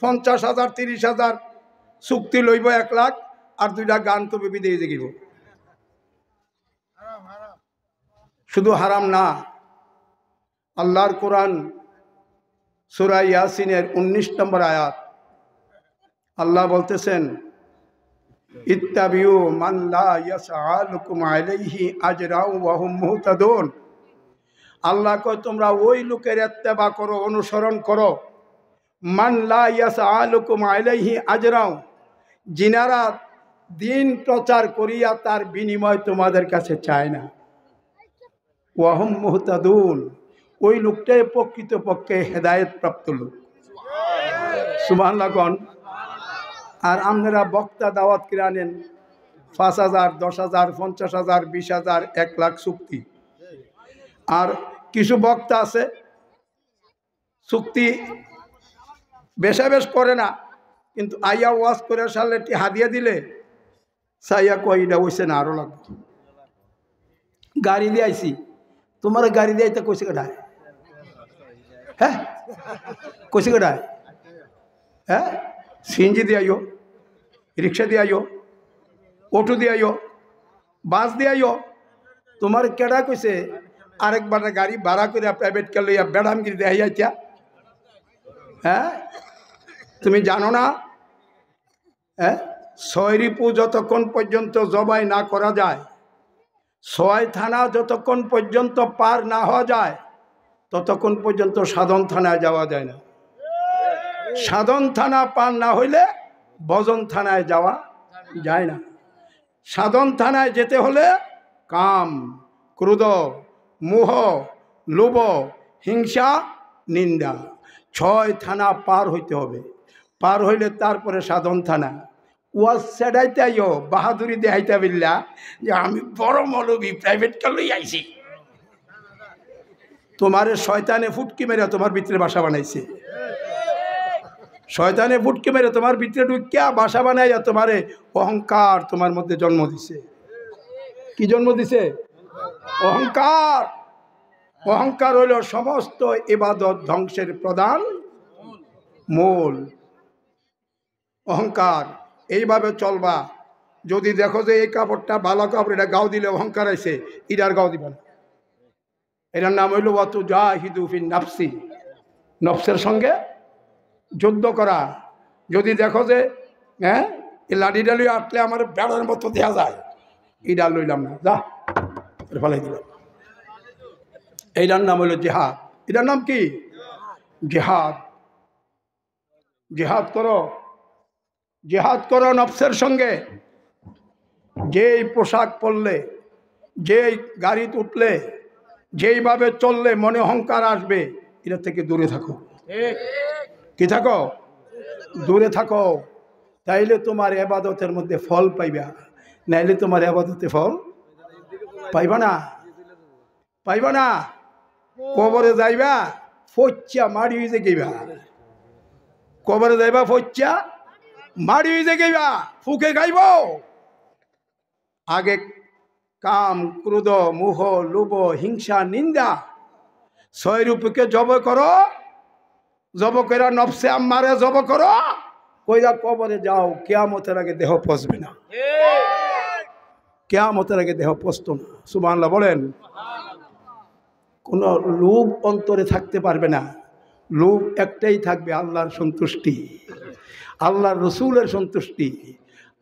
A: 50,000 30,000 চুক্তি লইব 1 লাখ, আর 2টা গান কবি বিদেয় দেখিব। শুধু হারাম না, আল্লাহর কোরআন সূরা ইয়াসিনের 19 নম্বর আয়াত আল্লাহ বলতেছেন ইত্তাবিউ মান লা ইয়াসআলুকুম আলাইহি আজরাও ওয়া হুম মুহতাদুন। আল্লাহ কয় তোমরা ওই লোকের ইত্তেবা করো, অনুসরণ করো, মান লা ইয়াসআলুকুম আলাইহি আজরাও, যিনারা দিন প্রচার করিয়া তার বিনিময় তোমাদের কাছে চায় না। ওয়া হুম মুহতাদুন, ওই লোকটাই প্রকৃতপক্ষে হেদায়েত প্রাপ্ত লোক। সুবহানাল্লাহ কোন। আর আপনারা বক্তা দাওয়াত করে আনেন 5,000, 10,000, 50,000, 20,000, 1 লাখ চুক্তি। আর কিছু বক্তা আছে চুক্তি বেশ করে না, কিন্তু আইয়া ওয়াজ করে সালে হাদিয়া দিলে সাইয়া কয় এটা হইছে না, আরো লাগবে। গাড়ি দিয়ে আইসি, তোমার গাড়ি দিয়ে আইতে কইছে কেটায়? হ্যাঁ কইছে কেটায়? হ্যাঁ সিএনজি দিয়ে আইও, রিক্সা দিয়ে আইও, অটো দিয়ে আইও, বাস দিয়ে আইও। তোমার কেডা কইছে আরেকবার গাড়ি ভাড়া করে প্রাইভেট কে লইয়া বেড়ামগিরি দিয়ে আইয়া? হ্যাঁ তুমি জানো না? হ্যাঁ 6 রিপু যতক্ষণ পর্যন্ত জবাই না করা যায়, 6 থানা যতক্ষণ পর্যন্ত পার না হওয়া যায়, ততক্ষণ পর্যন্ত সাধন থানায় যাওয়া যায় না। সাধন থানা পার না হইলে ভজন থানায় যাওয়া যায় না। সাধন থানায় যেতে হলে কাম, ক্রোধ, মোহ, লোভ, হিংসা, নিন্দা 6 থানা পার হইতে হবে। পার হইলে তারপরে সাধন থানা। ওয়াজ সেডাইতে আইও, বাহাদুরি দেখাইতে বিল্লা যে আমি বড় মৌলবী, প্রাইভেট কালই আইছি। তোমারে শয়তানে ফুটকি মেরে তোমার ভিতরে বাসা বানাইছে। শয়তানে ফুটকি মেরে তোমার ভিতরে ঢুকিয়া বাসা বানাইয়া তোমারে অহংকার তোমার মধ্যে জন্ম দিছে। কি জন্ম দিছে? অহংকার। অহংকার হইল সমস্ত ইবাদত ধ্বংসের প্রধান মূল। অহংকার। এইভাবে চলবা। যদি দেখো যে এই কাপড়টা ভালো কাপড়, এটা গাও দিলে অহংকার আইছে, ইটার গাও দিবা না। এটার নাম হইল ওয়াতু জাহিদু ফিন নাফসি, নফসের সঙ্গে যুদ্ধ করা। যদি দেখো যে হ্যাঁ এই লাঠিটা লইয়া আটলে আমার বেড়ার মতো দেওয়া যায়, ইটা লইলাম না, যা ফেলাই দিলাম। এইটার নাম হইল জিহাদ। এটার নাম কি? জিহাদ। জিহাদ করো, জিহাদ করো নফসের সঙ্গে। যেই পোশাক পরলে, যেই গাড়িতে উঠলে, যেইভাবে চললে মনে অহংকার আসবে, এটা থেকে দূরে থাকো। কি থাকো? দূরে থাকো। তাইলে তোমার ইবাদতের মধ্যে ফল পাইবা, নাইলে তোমার ইবাদতে ফল পাইবা না। পাইবা না। কবরে যাইবা ফচ্চা মাড়ি হইতে গেবা। কবরে যাইবা ফচ্চা মাড়ি হইতে গেবা, ফুকে গাইব। আগে কাম, ক্রোধ, মোহ, লোভ, হিংসা, নিন্দা 6 রূপকে জব করো। জব কইরা নফসে আম্মারে জব করো, কইরা কবরে যাও। কিয়ামতের আগে দেহ পচবে না। কিয়ামতের আগে দেহ পচতো না। সুবহানাল্লাহ বলেন। কোন লোভ অন্তরে থাকতে পারবে না। লোভ একটাই থাকবে, আল্লাহর সন্তুষ্টি, আল্লাহর রসুলের সন্তুষ্টি,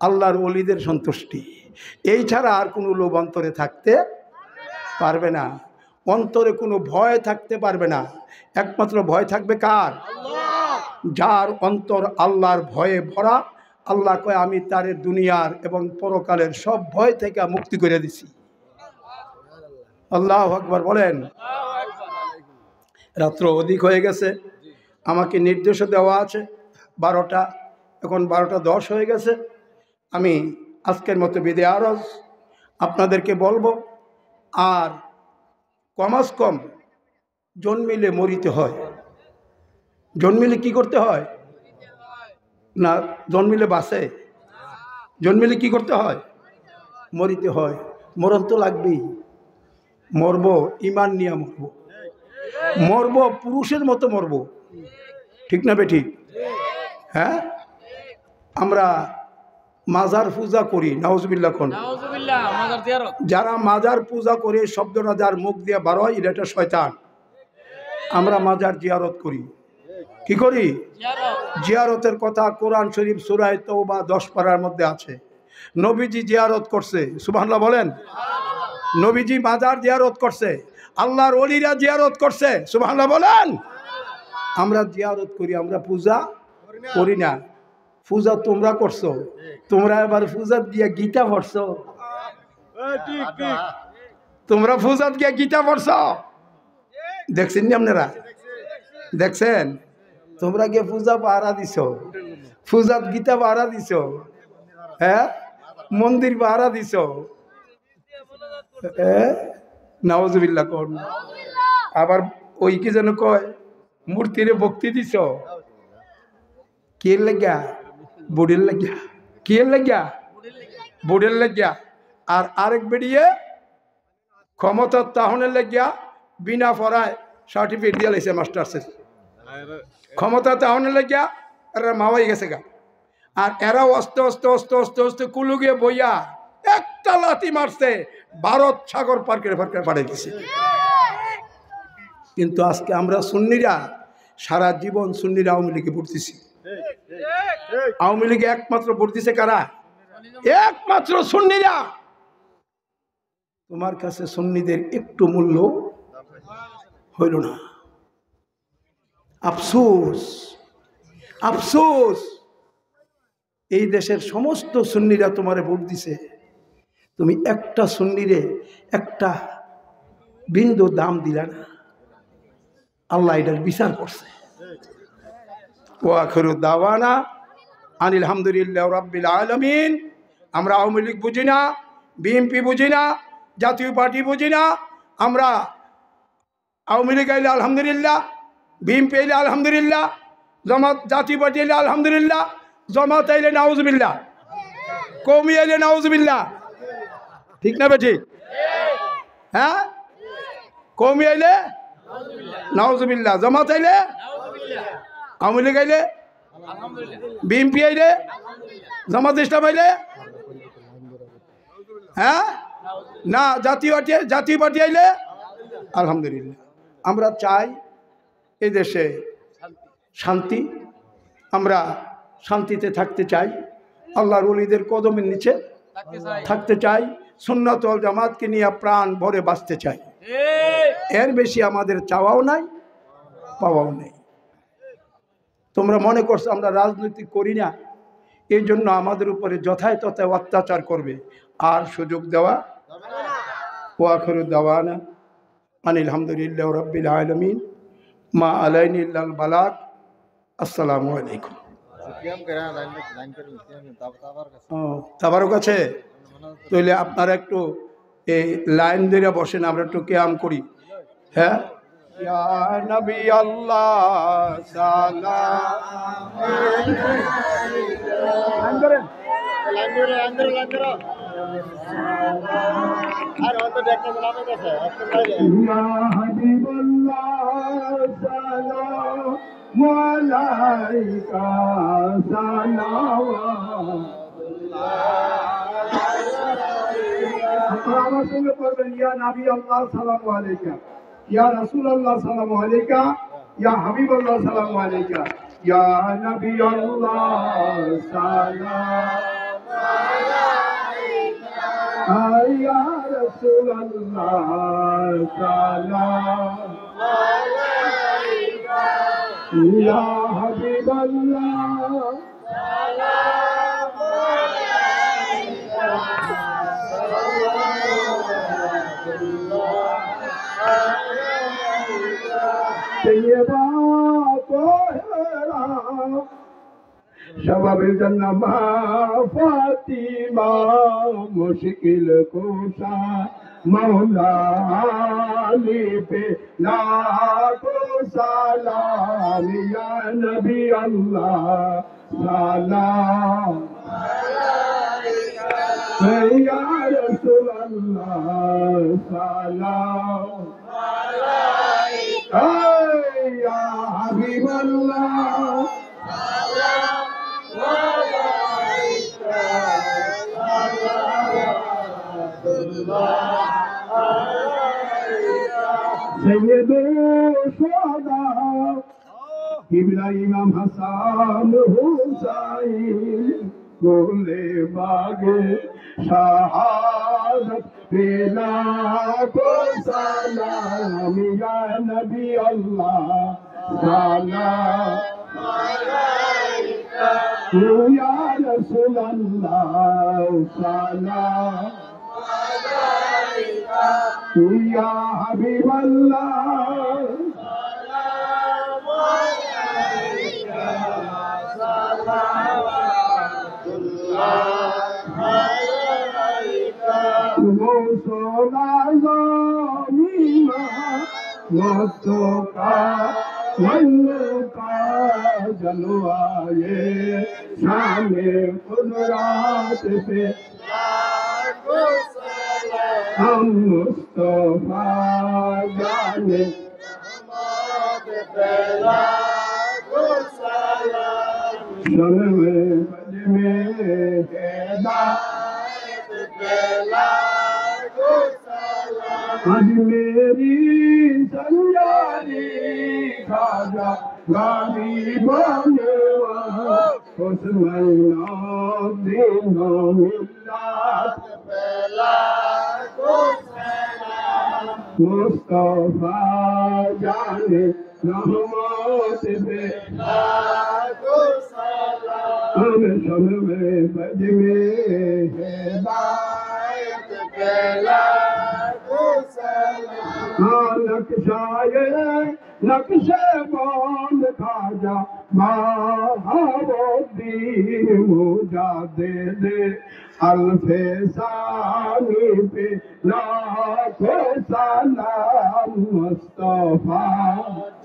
A: আল্লাহর ওলিদের সন্তুষ্টি। এই ছাড়া আর কোনো লোভ অন্তরে থাকতে পারবে না। অন্তরে কোনো ভয় থাকতে পারবে না। একমাত্র ভয় থাকবে কার? যার অন্তর আল্লাহর ভয়ে ভরা। আল্লাহ কয় আমি তারে দুনিয়ার এবং পরকালের সব ভয় থেকে মুক্তি করে দিছি। আল্লাহু আকবার বলেন। রাত্র অধিক হয়ে গেছে, আমাকে নির্দেশ দেওয়া আছে 12টা, এখন 12:10 হয়ে গেছে। আমি আজকের মতো বিদায় আরজ আপনাদেরকে বলবো, আর কমাস কম জন্মিলে মরিতে হয়। জন্মিলে কি করতে হয়? না জন্মিলে বাঁচে? জন্মিলে কি করতে হয়? মরিতে হয়। মরণ তো লাগবেই। মরব ইমান নিয়ে মরব, মরব পুরুষের মতো মরব। ঠিক না বেঠিক? হ্যাঁ আমরা মাজার পূজা করি, নাউজুবিল্লাহ কোন। যারা মাজার পূজা করে শব্দটা যার মুখ দিয়ে বার হয়, এটা একটা শয়তান। আমরা মাজার জিয়ারত করি। কি করি? জিয়ারতের কথা কোরআন শরীফ সূরা তাওবা 10 পারার মধ্যে আছে। নবীজি জিয়ারত করছে, সুবহানাল্লাহ বলেন। নবীজি মাজার জিয়ারত করছে, আল্লাহর ওলিরা জিয়ারত করছে, সুবহানাল্লাহ বলেন। আমরা জিয়ারত করি, আমরা পূজা করি না। পূজা তোমরা করছো, তোমরা এবার পূজা দিয়ে গীতা পড়ছো। তোমরা পূজা দিয়ে গীতা পড়ছো, দেখছেন নি আপনারা? দেখছেন? তোমরা গিয়ে পূজা পাহারা দিছ, পূজাত গীতা পাহারা দিছ, হ্যাঁ, মন্দির পাহারা দিছ, নাউজুবিল্লাহ কোন। আবার ওই কি যেন কয়, মূর্তিরে ভক্তি দিছ। কে লাগিয়া? বুড়ির লাগিয়া। কে লাগিয়া? বুড়ির লাগিয়া। আর আরেক বেরিয়ে ক্ষমতার তাহনের লাগিয়া বিনা পড়ায় সার্টিফিকেট দিয়ে লাইছে মাস্টার্সের। ক্ষমতা তাহনের লাগিয়া এরা মাওয়াই গেছে গা। আর এরাও অস্তে অস্তে অস্তে অস্তে অস্তে কুলুগে বইয়া একটা লাথি মারছে, ভারত সাগর পার করে পাঠিয়ে দিছে। কিন্তু আজকে আমরা সুন্নিরা সারা জীবন সুন্নিরা আওয়ামী লীগে পড়তেছি। আওয়ামী লীগে একমাত্র ভোট দিছে কারা? একমাত্র সুন্নিরা। তোমার কাছে সুন্নিদের একটু মূল্য হইল না। আফসোস, আফসোস। এই দেশের সমস্ত সুন্নিরা তোমারে ভোট দিছে, তুমি একটা সুন্নিরে একটা বিন্দু দাম দিলা না। আল্লাহ এটার বিচার করছে। ওয়া আখিরু দাওয়ানা আনিল হামদুলিল্লাহি রাব্বিল আলামিন। আমরা আওয়ামী লীগ বুঝি না, বিএনপি বুঝি না, জাতীয় পার্টি বুঝি না। আমরা আওয়ামী লীগ আইলে আলহামদুলিল্লাহ, বিএনপি আইলে আলহামদুলিল্লাহ, জামাত জাতীয় পার্টি আইলে আলহামদুলিল্লাহ, জামাত আইলে নাউজুবিল্লাহ, কওমি আইলে নাউজুবিল্লাহ। ঠিক না বেঠি? হ্যাঁ, কওমি আইলে নাউজুবিল্লাহ, জামাত আইলে, আওয়ামী লীগ আইলে, বিএনপি আইলে, জামাত ইসলাম আইলে, হ্যাঁ না, জাতীয় পার্টি আইলে আলহামদুলিল্লাহ। আমরা চাই এই দেশে শান্তি, আমরা শান্তিতে থাকতে চাই, আল্লাহর ওলিদের কদমের নিচে থাকতে চাই, সুন্নাত ওয়াল জামাতকে নিয়ে প্রাণ ভরে বাঁচতে চাই। এর বেশি আমাদের চাওয়াও নাই, পাওয়াও নেই। তোমরা মনে করছো আমরা রাজনীতি করি না, এই জন্য আমাদের উপরে যথায় তথায় অত্যাচার করবে, আর সুযোগ দেওয়া। ওয়া আখিরু দাওয়ানা আনিল হামদুলিল্লাহি রাব্বিল আলামিন। মা আলাইনি ইল্লাল বালাগ। আসসালামু আলাইকুম। তাবারক আছে, তাহলে আপনারা একটু এই লাইন ধরে বসেন, আমরা একটু কিয়াম করি। হ্যাঁ, ইয়া নবী আল্লাহ সালাম। আর হয়তো একটা নামে গেছে ইয়া হাবিবাল্লাহ সালাম আলাইকা সালাওয়াতুল্লাহ। আমার সঙ্গে পড়বেন, ইয়া নবী আল্লাহ সালামু আলাইকা, ইয়া রাসূলুল্লাহ সালামু আলাইকা, ইয়া হাবিবাল্লাহ সালামু আলাইকা, ইয়া নবী আল্লাহ সালাম আলাইকা, ইয়া রাসূলুল্লাহ সালাম আলাইকা, ইয়া হাবিবাল্লাহ সালাম আলাইকা, तैयबा तोहरा शबाबिल जन्ना मा फातिमा मुश्किल कुशा मौला अली पे लाखो सलाम या नबी अल्लाह सलाम अलैका या रसूल अल्लाह सलाम अलैका या हबीब अल्लाह सलाम अलैका सल्लल्लाहु अलैका सय्यदो কিবলা ইমাম হাসান হুসাইন গোলে বাগে শাহাদত পেলা কো সালাম ইয়া নবী আল্লাহ সালাম আলাইকা ইয়া রাসূলুল্লাহ সালাম আলাইকা ইয়া হাবিবাল্লাহ जलवाए शामे कुदरत पे हम मुस्तफा जाने शन में बज में आज मेरी संजारी खाजा गाली बने उस महीना दिनों मिलाद मुस्तफा जाने रहमत पे हम सब में बज में हिदायत पेला नक्शे बंद खाजा महाबुद्दीन मुझा दे दे अल्फे सानी पे लाखों सलाम मुस्तफा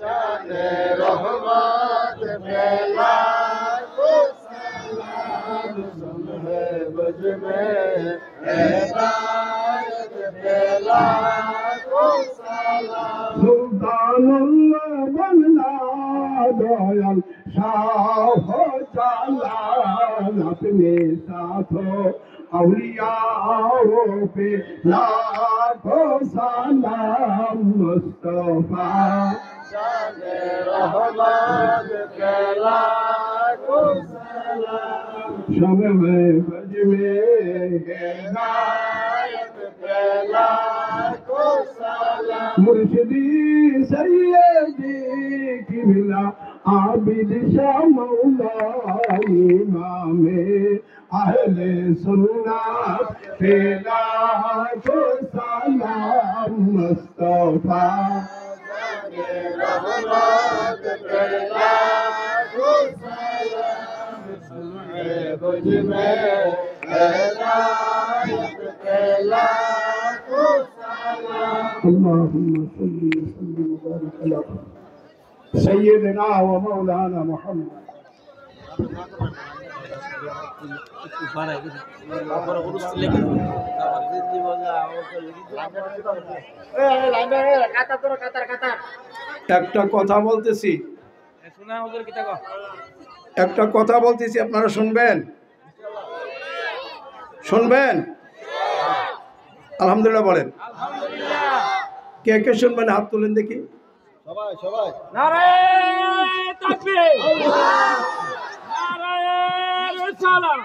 A: जाने रहमत पे लाखों सलाम सुने बज में हिदायत पे लाखों सलाम सुल्तानुल्लाह बनला दयाल शाह चालान अपने साथों औलियाओं पे लाखों सलाम मुस्तफा जाने रहमत के लाखों सलाम शब में बज में हिदायत के लाखों सलाम मुर्शिदी सैयदी किबला आबिद शाह मौला इमामे अहले सुन्नत पे लाखों सलाम मुस्तफा जाने रहमत के लाखों सलाम सुने बुझ में हिदायत के लाखों सलाम अल्लाहुम्मा सल्ली वसल्लिम व बारिक अला सय्यिदना व मौलाना मुहम्मद একটা কথা বলতেছি আপনারা শুনবেন আলহামদুলিল্লাহ বলেন কে কে শুনবেন হাত তুলেন দেখি সবাই নারায়ে তাকবীর নারায়ে রিসালাত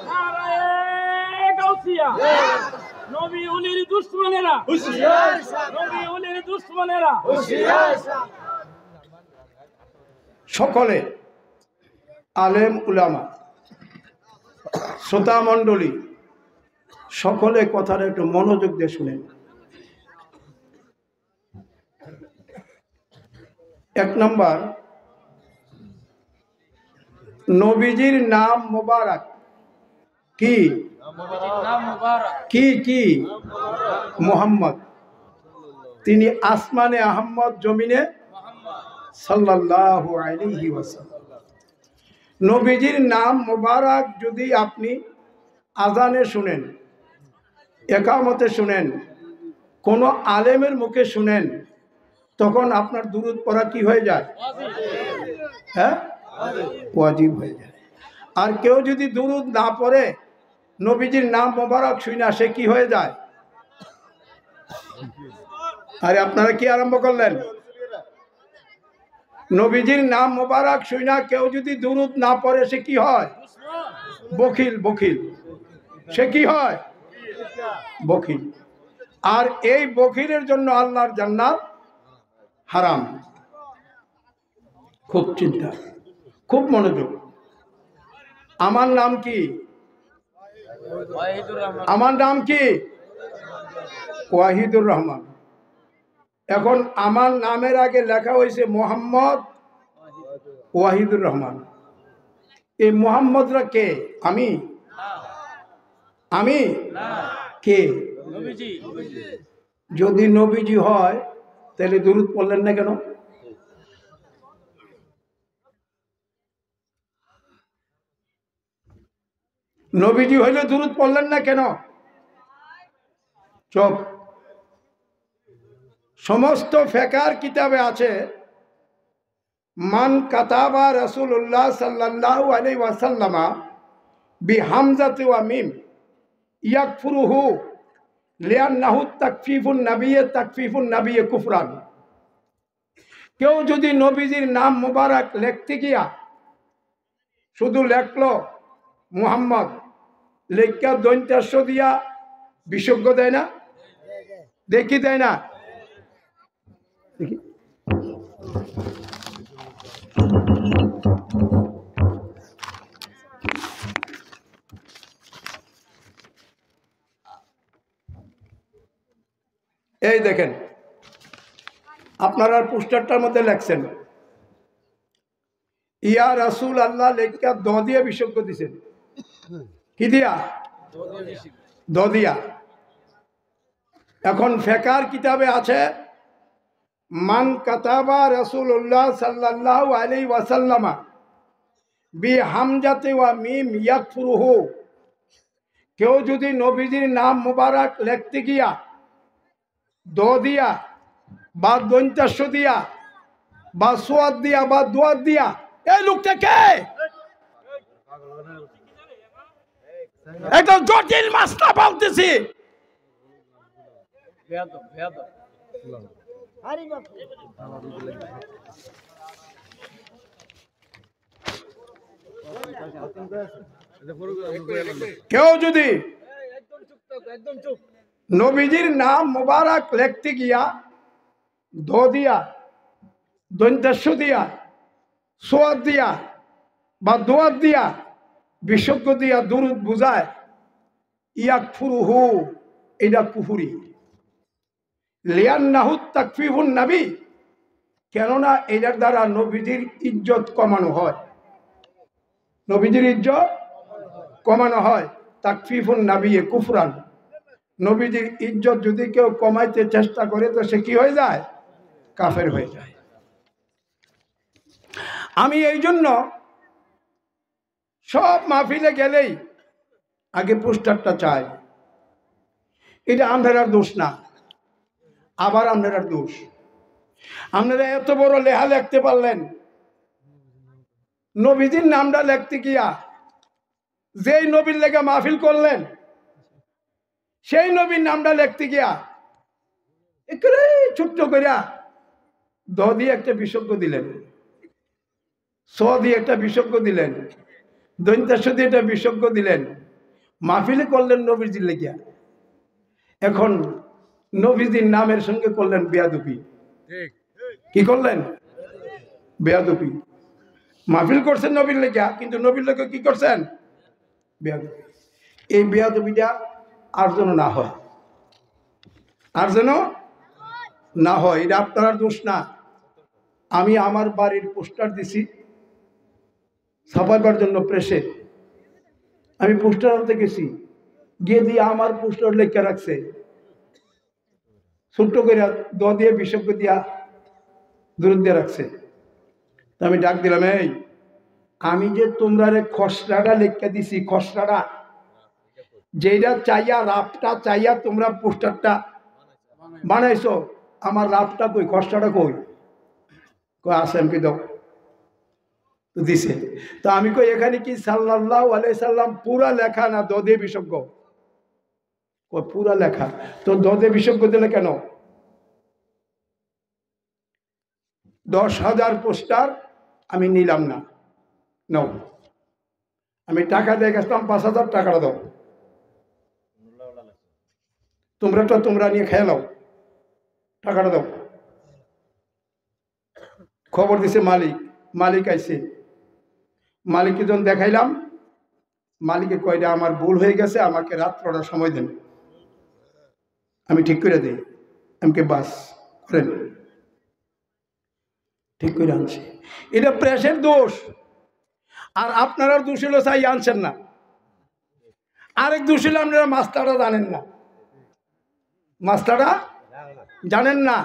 A: নারায়ে গাউসিয়া নবী ওলির দুশমনেরা হুঁশিয়ার নবী ওলির দুশমনেরা হুঁশিয়ার সকলে আলেম উলামা শ্রোতা মণ্ডলী সকলে কথাটা একটু মনোযোগ দিয়ে শুনেন। এক নম্বর, নবীজির নাম মোবারক। কি কি কি? মুহাম্মদ। তিনি আসমানে আহম্মদ, জমিনে সাল্লাল্লাহু আলাইহি ওয়াসাল্লাম। নবীজির নাম মোবারক যদি আপনি আজানে শুনেন, একামতে শুনেন, কোনো আলেমের মুখে শুনেন, তখন আপনার দুরূদ পড়া কি হয়ে যায়? হ্যাঁ, ওয়াজিব হয়ে যায়। আর কেউ যদি দুরূদ না পড়ে, নবীজির নাম মোবারক শুনে সে কি হয়ে যায়? আরে আপনারা কি আরম্ভ করলেন? নবীজির নাম মোবারক শুনা কেউ যদি দুরূদ না পড়ে সে কি হয়? বখিল। বখিল সে কি হয়? বখিল। আর এই বখিলের জন্য আল্লাহর জান্নাত হারাম। খুব চিন্তা, খুব মনোযোগ। আমার নাম কি? আমার নাম কি? ওয়াহিদুর রহমান। এখন আমার নামের আগে লেখা হয়েছে মোহাম্মদ ওয়াহিদুর রহমান। এই মোহাম্মদরা কে? আমি? আমি কে? যদি নবীজি হয় তাহলে দুরূদ পড়লেন না কেন? নবীজি হইলে দুরূদ পড়লেন না কেন? চুপ। সমস্ত ফিকহের কিতাবে আছে মান কাতাবা রাসূলুল্লাহ সাল্লাল্লাহু আলাইহি ওয়াসাল্লামা বিহামজাতি ওয়া মিম ইয়াকফুরুহু লিআন্নাহু তাকফীফুন নাবিয়্যি কুফরান। কেউ যদি নবীজির নাম মুবারক লিখতে গিয়া শুধু লেখলো মুহাম্মদ, লেখা দন্তাস্য দিয়া বিসর্গ দেয় না? দেখি দেয় না? দেখি এই দেখেন, আপনারা পোস্টারটার মধ্যে লেখছেন ইয়া রাসূল আল্লাহ, লেখা দ দিয়ে বিসর্গ দিছেন। কি দিয়া? দ দিয়া। এখন ফিকহের কিতাবে আছে মান কাতাবা রাসূলুল্লাহ সাল্লাল্লাহু আলাইহি ওয়াসাল্লামা বিহামজাতি ওয়া মিম ইয়াকফুরুহু। কেউ যদি নবীজির নাম মুবারক লিখতে গিয়া দ দিয়া বা দন্তাস্য দিয়া বা সোয়াদ দিয়া বা দোয়াত দিয়া, এই লোকটা কে? একটা জটিল মাসলা বলতেছি। কেউ যদি নবীজির নাম মুবারক লিখতে গিয়া দ দিয়া দন্তাস্য দিয়া সোয়াদ দিয়া বা দোয়াত দিয়া বিসর্গ দিয়া দুরূদ বুঝায়, ইয়াকফুরুহু, এটা কুফরি। লিআন্নাহু তাকফীফুন নবী, কেননা এটার দ্বারা নবীজির ইজ্জত কমানো হয়। নবীজির ইজ্জত কমানো হয়। তাকফীফুন নাবিয়্যি কুফরান। নবীজির ইজ্জত যদি কেউ কমাইতে চেষ্টা করে তো সে কি হয়ে যায়? কাফের হয়ে যায়। আমি এই জন্য সব মাহফিলে গেলেই আগে পোস্টারটা চাই। এটা আপনার দোষ না, আবার আপনার দোষ। আপনারা এত বড় লেখা লিখতে পারলেন, নবীজির নামটা লিখতে গিয়া যেই নবীর লেগে মাহফিল করলেন সেই নবীর নামটা লিখতে গিয়া একটু ছোট্ট করিয়া দ দিয়ে একটা বিসর্গ দিলেন, স দিয়ে একটা বিসর্গ দিলেন, দন্তাস্য দিয়ে একটা বিসর্গ দিলেন, মাহফিলে করলেন নবীজির লেগিয়া। এখন নবীজির নামের সঙ্গে করলেন বেয়াদবি। কি করলেন? বেয়াদবি। মাহফিল করছেন নবীর লেগিয়া, কিন্তু নবীর লেগে কি করছেন? বেয়াদবি। এই বেয়াদবিটা আর যেন না হয়, আর যেন না হয়। এটা আপনার দোষ না। আমি আমার বাড়ির পোস্টার দিছি ছাপাইবার জন্য প্রেসে। আমি পোস্টার আনতে গেছি, গিয়ে দিয়ে আমার পোস্টার লেখা রাখছে ছোট্ট করে দ দিয়ে বিসর্গ দিয়া দূর দিয়ে রাখছে। আমি ডাক দিলাম, এই আমি যে তোমরা খসড়াটা লেখা দিছি, খসড়াটা যেটা চাইয়া রাফটা চাইয়া তোমরা পোস্টারটা বানাইছো, আমার রাফটা কই, খসড়াটা কই? আছে আমি দাও তো দিছে। তো আমি কই এখানে কি সাল্লাল্লাহু আলাইহি সাল্লাম পুরা লেখা না দদে বিসর্গ? পুরা লেখা। তো দদে বিসর্গ দিলে কেন? 10,000 পোস্টার আমি নিলাম না, নাও। আমি টাকা দিয়ে গেছিলাম 5,000 টাকাটা দাও, তোমরা নিয়ে খেয়ে নাও, টাকাটা দাও। খবর দিছে মালিক আইছে, মালিককে যখন দেখাইলাম, মালিকে কয়টা আমার ভুল হয়ে গেছে, আমাকে রাত্রটা সময় দেন, আমি ঠিক করে দিই। আমাকে বাস করেন, ঠিক করে আনছি। এটা প্রেসের দোষ, আর আপনার দোষ হলো চাই আনছেন না। আরেক দোষ হলো আপনারা মাস্টারটা জানেন না, মাস্টারটা জানেন না।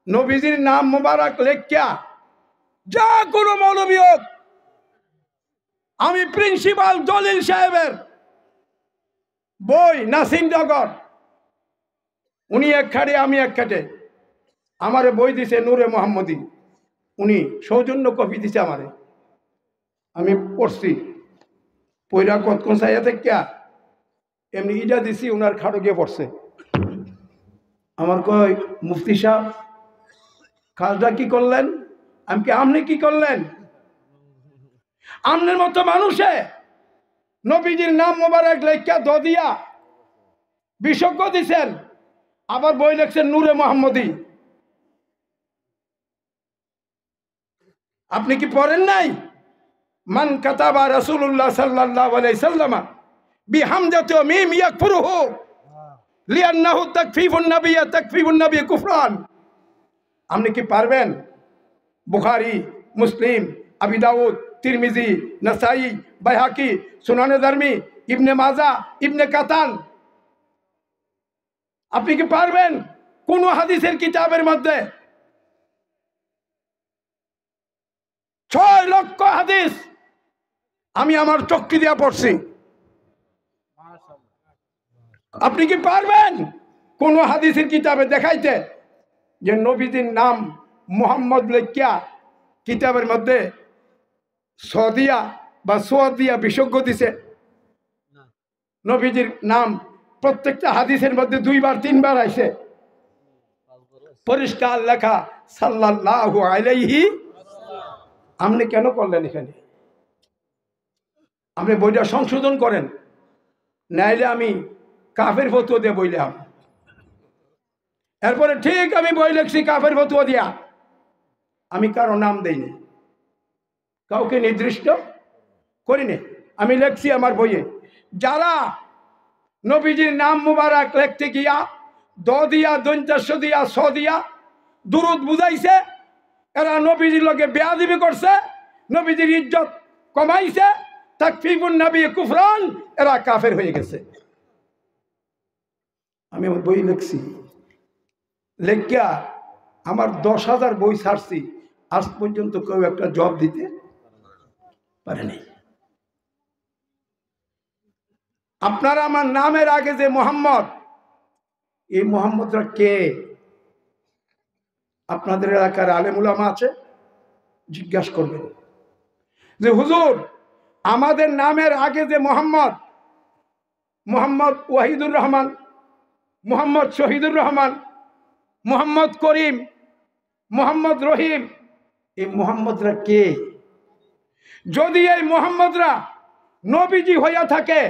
A: নবীজির নাম মোবারক লেখিয়া যা কোনো মৌলবী হোক, আমি প্রিন্সিপাল দলিল সাহেবের বই নাসিরনগর, উনি এক খাটে আমি এক খাটে, আমারে বই দিছে নূরে মোহাম্মদী, উনি সৌজন্য কপি দিছে আমারে, আমি পড়ছি, পয়রা কতক্ষণ চাইয়া থেকে এমনি ইটা দিছি, উনার খাটো গিয়ে পড়ছে। আমার কয় মুফতি সাহেব কাজটা কি করলেন? আমি কি আপনি কি করলেন? আপনার মতো মানুষে নবীজির নাম মোবারক লেখা দদিয়া বিশেষজ্ঞ দিছেন, আবার বই লিখছেন নূরে মোহাম্মদী। আপনি কি পড়েন নাই? মান কাতাবা রাসূলুল্লাহ সাল্লাল্লাহু আলাইহি সাল্লাম বিহামজাতি মিম ইয়াকফুরুহু লিআন্নাহু তাকফীফুন নাবিয়্য তাকফীফুন নাবিয়্য কুফরান। আপনি কি পারবেন বুখারী, মুসলিম, আবি দাউদ, তিরমিজি, নাসাই, বাইহাকি, সুনানে দারমি, ইবনে মাজা, ইবনে কাতান, আপনি কি পারবেন কোন হাদিসের কিতাবের মধ্যে 6 লক্ষ হাদিস আমি আমার চক্ষু দিয়া পড়ছি? আপনি কি পারবেন কোন হাদিসের কিতাবে দেখাইতে যে নবীজির নাম মুহাম্মদ লেখিয়া কিতাবের মধ্যে সদিয়া বা সোয়াদিয়া বিশেষজ্ঞ দিছে? নবীজির নাম প্রত্যেকটা হাদিসের মধ্যে 2বার 3বার আইছে, পরিষ্কার লেখা সাল্লাল্লাহু আলাইহি। আপনি কেন করলেন এখানে? আপনি বইটা সংশোধন করেন, নাইলে আমি কাফের ফতোয়া দিয়ে বইলাম। এরপরে ঠিক আমি বই লিখছি কাফের ফতোয়া দিয়া, আমি কারো নাম দেইনি, কাউকে নির্দিষ্ট করিনি। আমি লিখছি আমার বইয়ে, যারা নবীজির নাম মুবারক লিখতে গিয়া দ দিয়া, দন্তাস্য দিয়া, স দিয়া দুরুদ বুঝাইছে, এরা নবীজির লগে বেয়াদবি করছে, নবীজির ইজ্জত কমাইছে, তাকফীফুন নাবিয়্য কুফরান, এরা কাফের হয়ে গেছে। আমি আমার বই লিখছি, লেখিয়া আমার 10,000 বই ছাড়ছি, আজ পর্যন্ত কেউ একটা জবাব দিতে পারেনি। আপনারা আমার নামের আগে যে মোহাম্মদ, এই মোহাম্মদরা কে? আপনাদের এলাকার আলেম উলামা আছে, জিজ্ঞাসা করবেন যে হুজুর আমাদের নামের আগে যে মোহাম্মদ, মোহাম্মদ ওয়াহিদুর রহমান, মোহাম্মদ শহীদুর রহমান, মোহাম্মদ করিম, মোহাম্মদ রহিম, এই মোহাম্মদরা কে? যদি এই মোহাম্মদরা নবীজি হইয়া থাকে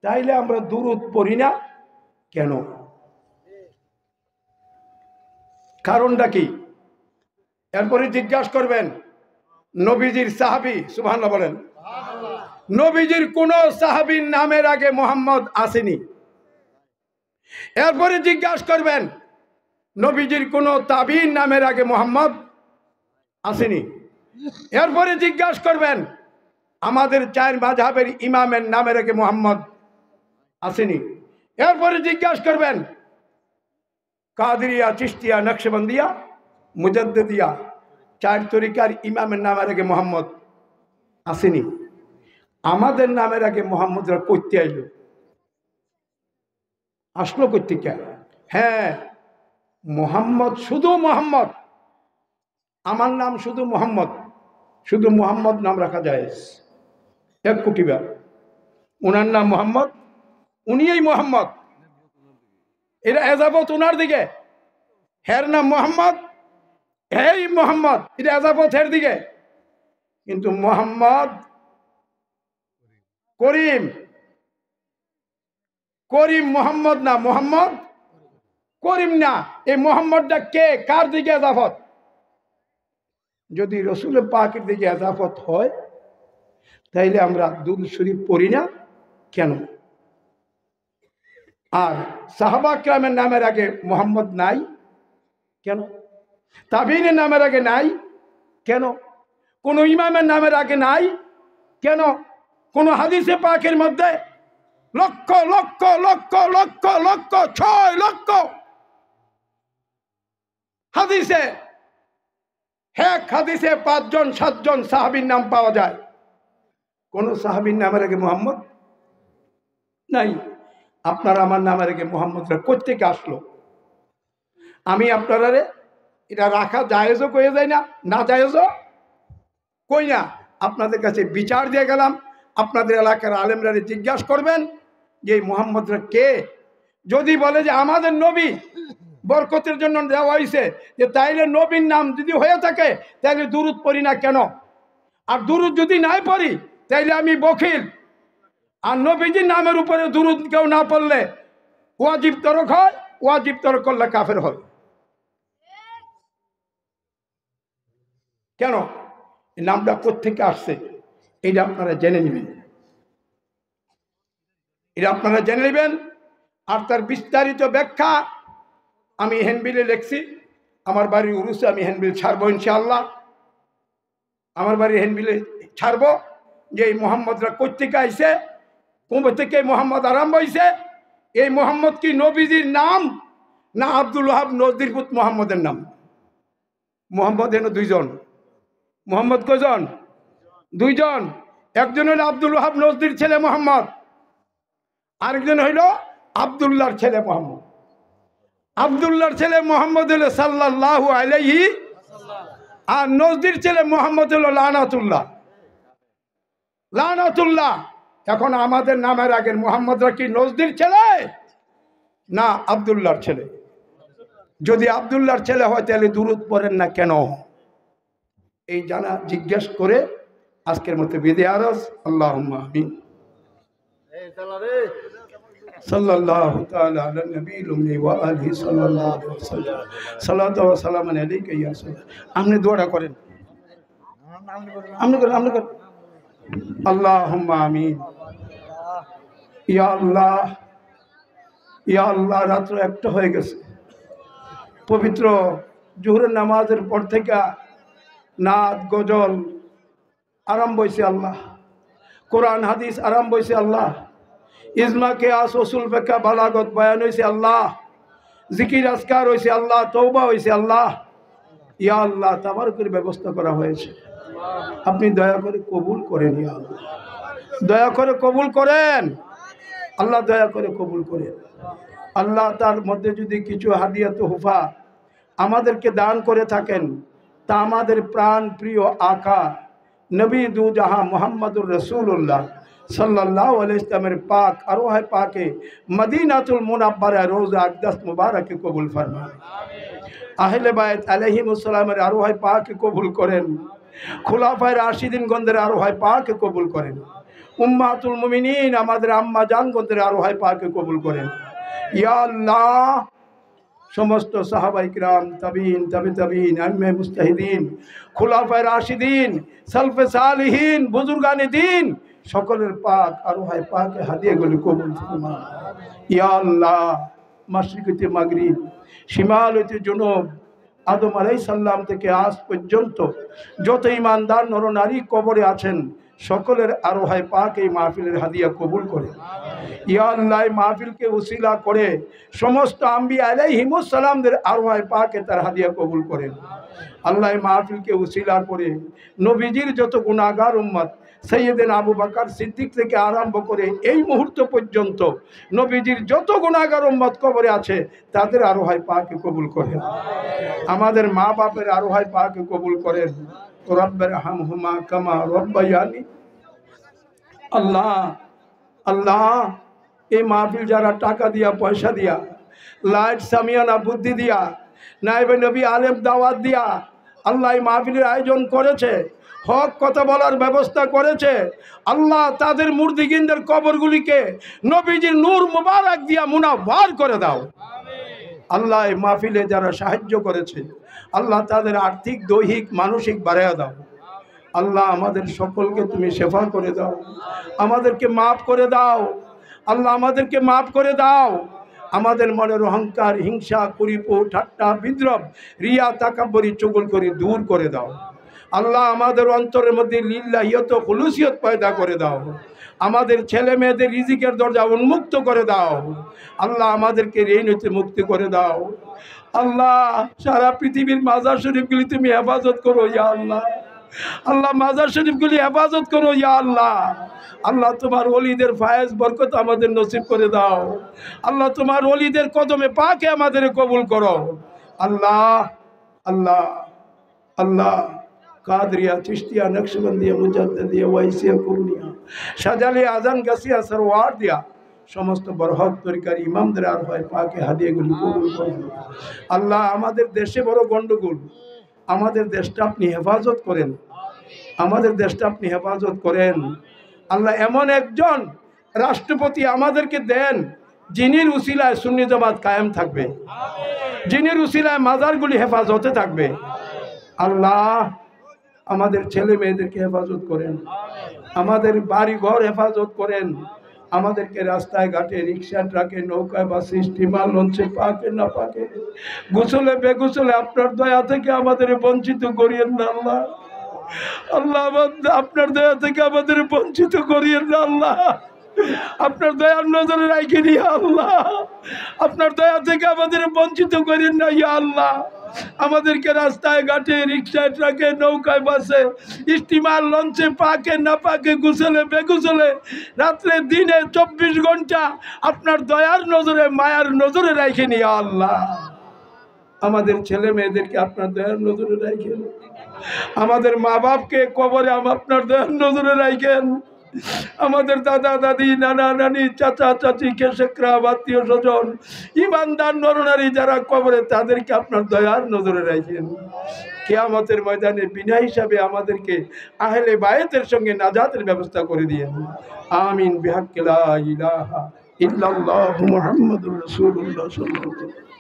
A: তাইলে আমরা দুরূদ পড়ি না কেন? কারণটা কি? এরপরে জিজ্ঞাসা করবেন নবীজির সাহাবী, সুবহানাল্লাহ বলেন, নবীজির কোন সাহাবীর নামের আগে মোহাম্মদ আসেনি। এরপরে জিজ্ঞাসা করবেন নবীজির কোন তাবিঈন নামের আগে মোহাম্মদ আসেনি। এরপরে জিজ্ঞাসা করবেন আমাদের 4 মাযহাবের ইমামের নামের আগে মোহাম্মদ আসেনি। এরপরে জিজ্ঞাসা করবেন কাদেরিয়া, চিশতিয়া, নকশবন্দিয়া, মুজাদ্দিদিয়া 4 তরিকার ইমামের নামের আগে মোহাম্মদ আসেনি। আমাদের নামের আগে মোহাম্মদরা কইতে আইলো, আসলো কইতে? হ্যাঁ, মোহাম্মদ, শুধু মোহাম্মদ, আমার নাম শুধু মোহাম্মদ, শুধু মোহাম্মদ নাম রাখা যায় 1 কোটি বার। ওনার নাম মোহাম্মদ, উনিই মোহাম্মদ, এরা এজাবত ওনার দিকে, হের নাম মোহাম্মদ, এই মোহাম্মদ, এটা এজাফতের দিকে, কিন্তু মোহাম্মদ করিম, করিম মোহাম্মদ না, মোহাম্মদ করিম না। এই মোহাম্মদটা কে, কার দিকে এজাফত? যদি রসুল পাকের দিকে এজাফত হয় তাইলে আমরা দুরূদ শরীফ পড়ি না কেন? আর সাহাবা কিরামের নামের আগে মোহাম্মদ নাই কেন? তাবিনের নামের আগে নাই কেন? কোন ইমামের নামের আগে নাই কেন? কোন হাদিসে পাকের মধ্যে লক্ষ লক্ষ লক্ষ লক্ষ লক্ষ 6 লক্ষ হাদিসে, এক হাদিসে 5 জন 7 জন সাহাবীর নাম পাওয়া যায়, কোন সাহাবীর নামের আগে মোহাম্মদ নাই। আপনার আমার নামের আগে মোহাম্মদরা কোত্থেকে আসলো? আমি আপনারা এটা রাখা জায়েজও কয়ে যায় না, না জায়েজও কই না। আপনাদের কাছে বিচার দিয়ে গেলাম, আপনাদের এলাকার আলেমরা জিজ্ঞাসা করবেন যে এই মোহাম্মদরা কে। যদি বলে যে আমাদের নবী বরকতের জন্য দেওয়া হয়েছে, যে তাইলে নবীর নাম যদি হয়ে থাকে তাইলে দুরূদ পড়ি না কেন? আর দুরূদ যদি নাই পড়ি তাইলে আমি বখিল। আর নবীজির নামের উপরে দুরূদ কেউ না পড়লে ওয়াজিব তরক হয়, ওয়াজিব তরক করলে কাফের হয়। কেন? এই নামটা কোত্থেকে আসছে এইটা আপনারা জেনে নেবেন, এটা আপনারা জেনে নেবেন। আর তার বিস্তারিত ব্যাখ্যা আমি হ্যান্ডবিলে লিখছি। আমার বাড়ির উরুসে আমি হ্যান্ডবিল ছাড়বো ইনশাআল্লাহ। আমার বাড়ির হ্যান্ডবিলে ছাড়বো যে এই মোহাম্মদরা কোত্থেকে আইছে, কোন থেকে মোহাম্মদ আরম্ভ হয়েছে। এই মোহাম্মদ কি নবীজির নাম না আব্দুল ওয়াহাব নজদির পুত মোহাম্মদের নাম? মোহাম্মদ এনে 2 জন। মোহাম্মদ কজন? 2 জন। একজন হইল আব্দুল ওয়াহাব নজদির ছেলে মোহাম্মদ, আরেকজন হইল আব্দুল্লাহর ছেলে মোহাম্মদ। আব্দুল্লাহর ছেলে মোহাম্মদ হলো সাল্লাল্লাহু আলাইহি, আর নজদির ছেলে মোহাম্মদ হলো লানাতুল্লাহ। লানাতুল্লাহ। এখন আমাদের নামের আগের মোহাম্মদরা কি নজদির ছেলে না আব্দুল্লাহর ছেলে? যদি আব্দুল্লাহর ছেলে হয় তাহলে দুরূদ পড়েন না কেন? এই জানা জিজ্ঞেস করে আজকের মতো বিদায় আরজ। আল্লাহুম্মা আমিন। সাল্লাল্লাহু তাআলা আলা নবিয়িল উম্মি ওয়া আলিহি সাল্লাল্লাহু আলাইহি ওয়াসাল্লাম। সালাতু ওয়া সালামু আলাইকা ইয়া রাসূল। আপনি দোয়াটা করেন, আপনি করেন। আল্লাহুম্মা আমিন। ইয়া আল্লাহ, ইয়া আল্লাহ, রাত্র 1টা হয়ে গেছে। পবিত্র জোহরের নামাজের পর থেকে নাত গজল আরম্ভ হয়েছে আল্লাহ, কোরআন হাদিস আরম্ভ হয়েছে আল্লাহ, ইজমা কিয়াস উসুল ফিকহ বালাগত বয়ান হয়েছে আল্লাহ, জিকির আজকার হয়েছে আল্লাহ, তওবা হয়েছে আল্লাহ। ইয়া আল্লাহ, তাবারকের ব্যবস্থা করা হয়েছে, আপনি দয়া করে কবুল করেন। ইয়া আল্লাহ, দয়া করে কবুল করেন। আল্লাহ দয়া করে কবুল করেন। আল্লাহ, তার মধ্যে যদি কিছু হাদিয়া তোহফা আমাদেরকে দান করে থাকেন, তা আমাদের প্রাণ প্রিয় আকা নবী দু জাহাঁ মুহাম্মদুর রাসূলুল্লাহ সাল্লাল্লাহু আলাইহি ওয়াসাল্লামের পাক আরওয়াহে পাকে মদিনাতুল মুনাব্বারা রোজা আকদাস মুবারকে কবুল ফরমান। আহলে বায়ত আলাইহিমুস সালামের আরওয়াহে পাকে কবুল করেন। খুলাফায়ে রাশিদিন গণদের আরওয়াহে পাকে কবুল করেন। উম্মাতুল মুমিনিন আমাদের আম্মা জান গণদের আরওয়াহে পাকে কবুল করেন। ইয়া আল্লাহ, সমস্ত সাহাবায়ে কিরাম, তাবিঈন, তাবে তাবিঈন, আইম্মে মুজতাহিদিন, খুলাফায়ে রাশিদিন, সালফে সালিহিন, বুজুর্গানে দ্বীন সকলের পাক আরওয়াহে পাকে হাদিয়াগুলি কবুল ফরমান। ইয়া আল্লাহ, মাশরিক হইতে মাগরিব, শিমাল হইতে জুনুব, আদম আলাইহিস সালাম থেকে আজ পর্যন্ত যত ঈমানদার নর নারী কবরে আছেন সকলের আরওয়াহে পাক এই মাহফিলের হাদিয়া কবুল করে। ইয়া আল্লাহ, মাহফিলকে উসিলা করে সমস্ত আম্বিয়া আলাইহিমুস সালামদের আরওয়াহে পাকে তার হাদিয়া কবুল করেন। আল্লাহ, মাহফিলকে উসিলা করে নবীজির যত গুনাহগার উম্মত সৈয়দনা আবু বকর সিদ্দিক থেকে আরম্ভ করে এই মুহূর্ত পর্যন্ত নবীজির যত গুনাহগার উম্মত কবরে আছে তাদের আরওয়াহে পাকে কবুল করেন। আমাদের মা বাপের আরওয়াহে পাকে কবুল করেন। রব্বিরহামহুমা কামা রব্বায়ানি। আল্লাহ, আল্লাহ, এই মাহফিল যারা টাকা দিয়া, পয়সা দিয়া, লাইট সামিয়ানা বুদ্ধি দিয়া, নায়েবে নবী আলেম দাওয়াত দিয়া আল্লাহ এই মাহফিলের আয়োজন করেছে, হক কথা বলার ব্যবস্থা করেছে। আল্লাহ তাদের মুর্দিগিনদের কবরগুলিকে নবীজির নূর মুবারক দিয়া মুনাওয়ার করে দাও। আল্লাহ এই মাহফিলে যারা সাহায্য করেছে আল্লাহ তাদের আর্থিক দৈহিক মানসিক বাড়াইয়া দাও। আল্লাহ আমাদের সকলকে তুমি শেফা করে দাও, আমাদেরকে মাফ করে দাও। আল্লাহ আমাদেরকে মাফ করে দাও। আমাদের মনের অহংকার, হিংসা, কুরিপু, ঠাট্টা, বিদ্রোহ, রিয়া, তাকাব্বরি, চুগলখড়ি দূর করে দাও। আল্লাহ আমাদের অন্তরের মধ্যে লিল্লাহিয়ত খুলুসিয়ত পয়দা করে দাও। আমাদের ছেলে মেয়েদের রিজিকের দরজা উন্মুক্ত করে দাও। আল্লাহ আমাদেরকে ঋণ হইতে মুক্তি করে দাও। আল্লাহ সারা পৃথিবীর মাজার শরীফগুলি তুমি হেফাজত করো ইয়া আল্লাহ। আল্লাহ মাজার শরীফগুলি হেফাজত করো ইয়া আল্লাহ। আল্লাহ তোমার ওলিদের ফায়েজ বরকত আমাদের নসিব করে দাও। আল্লাহ তোমার ওলিদের কদমে পাকে আমাদের কবুল করো। আল্লাহ আল্লাহ আল্লাহ কাদরিয়া, চিশতিয়া, নকশবন্দিয়া, মুজাদ্দিদিয়া, ওয়াইসিয়া, কুরনিয়া, শাহজালি, আজান, গাছিয়া, সরওয়ার দিয়া সমস্ত বরহক তরিকার ইমামদের আর হয় পাকে হাদিয়াগুলি কবুল করুন। আল্লাহ আমাদের দেশে বড় গন্ডগোল, আমাদের দেশটা আপনি হেফাজত করেন, আমাদের দেশটা আপনি হেফাজত করেন। আল্লাহ এমন একজন রাষ্ট্রপতি আমাদেরকে দেন যিনির উসিলায় সুন্নি জামাত কায়েম থাকবে, যিনির উসিলায় মাজারগুলি হেফাজতে থাকবে। আল্লাহ আমাদের ছেলে মেয়েদেরকে হেফাজত করেন, আমাদের বাড়ি ঘর হেফাজত করেন, আমাদেরকে রাস্তায় ঘাটে, রিক্সা, ট্রাকে, নৌকায়, বাসে, স্টিমার, লঞ্চে, পাকে না পাকে, গোসলে বেগোসলে আপনার দয়া থেকে আমাদের বঞ্চিত করিয়েন না আল্লাহ। আল্লাহ আপনার দয়া থেকে আমাদের বঞ্চিত করিয়েন না আল্লাহ। আপনার দয়ার নজরে রাখেন ইয়া আল্লাহ। আপনার দয়া থেকে আমাদের বঞ্চিত করেন না ইয়া আল্লাহ। আমাদেরকে রাস্তায় ঘাটে, রিক্সায়, ট্রাকে, নৌকায়, বাসে, স্টিমার, লঞ্চে, পাকে না পাকে, গোসলে বেগুসলে, রাত্রে দিনে 24 ঘন্টা আপনার দয়ার নজরে, মায়ার নজরে রাখেন ইয়া আল্লাহ। আমাদের ছেলে মেয়েদেরকে আপনার দয়ার নজরে রাখেন, আমাদের মা বাপকে কবরে আপনার দয়ার নজরে রাখেন, আমাদের দাদা দাদি, নানা নানি, চাচা চাচি, কেশেকরা, আত্মীয় স্বজন, ইমানদার নরনারী যারা কবরে, তাদেরকে আপনার দয়ার নজরে রাখেন। কিয়ামতের ময়দানে বিনা হিসাবে আমাদেরকে আহলে বায়তের সঙ্গে নাজাতের ব্যবস্থা করে দিয়েন। আমিন। বিহাক্কি লা ইলাহা ইল্লাল্লাহু মুহাম্মাদুর রাসূলুল্লাহ সাল্লাল্লাহু আলাইহি ওয়াসাল্লাম।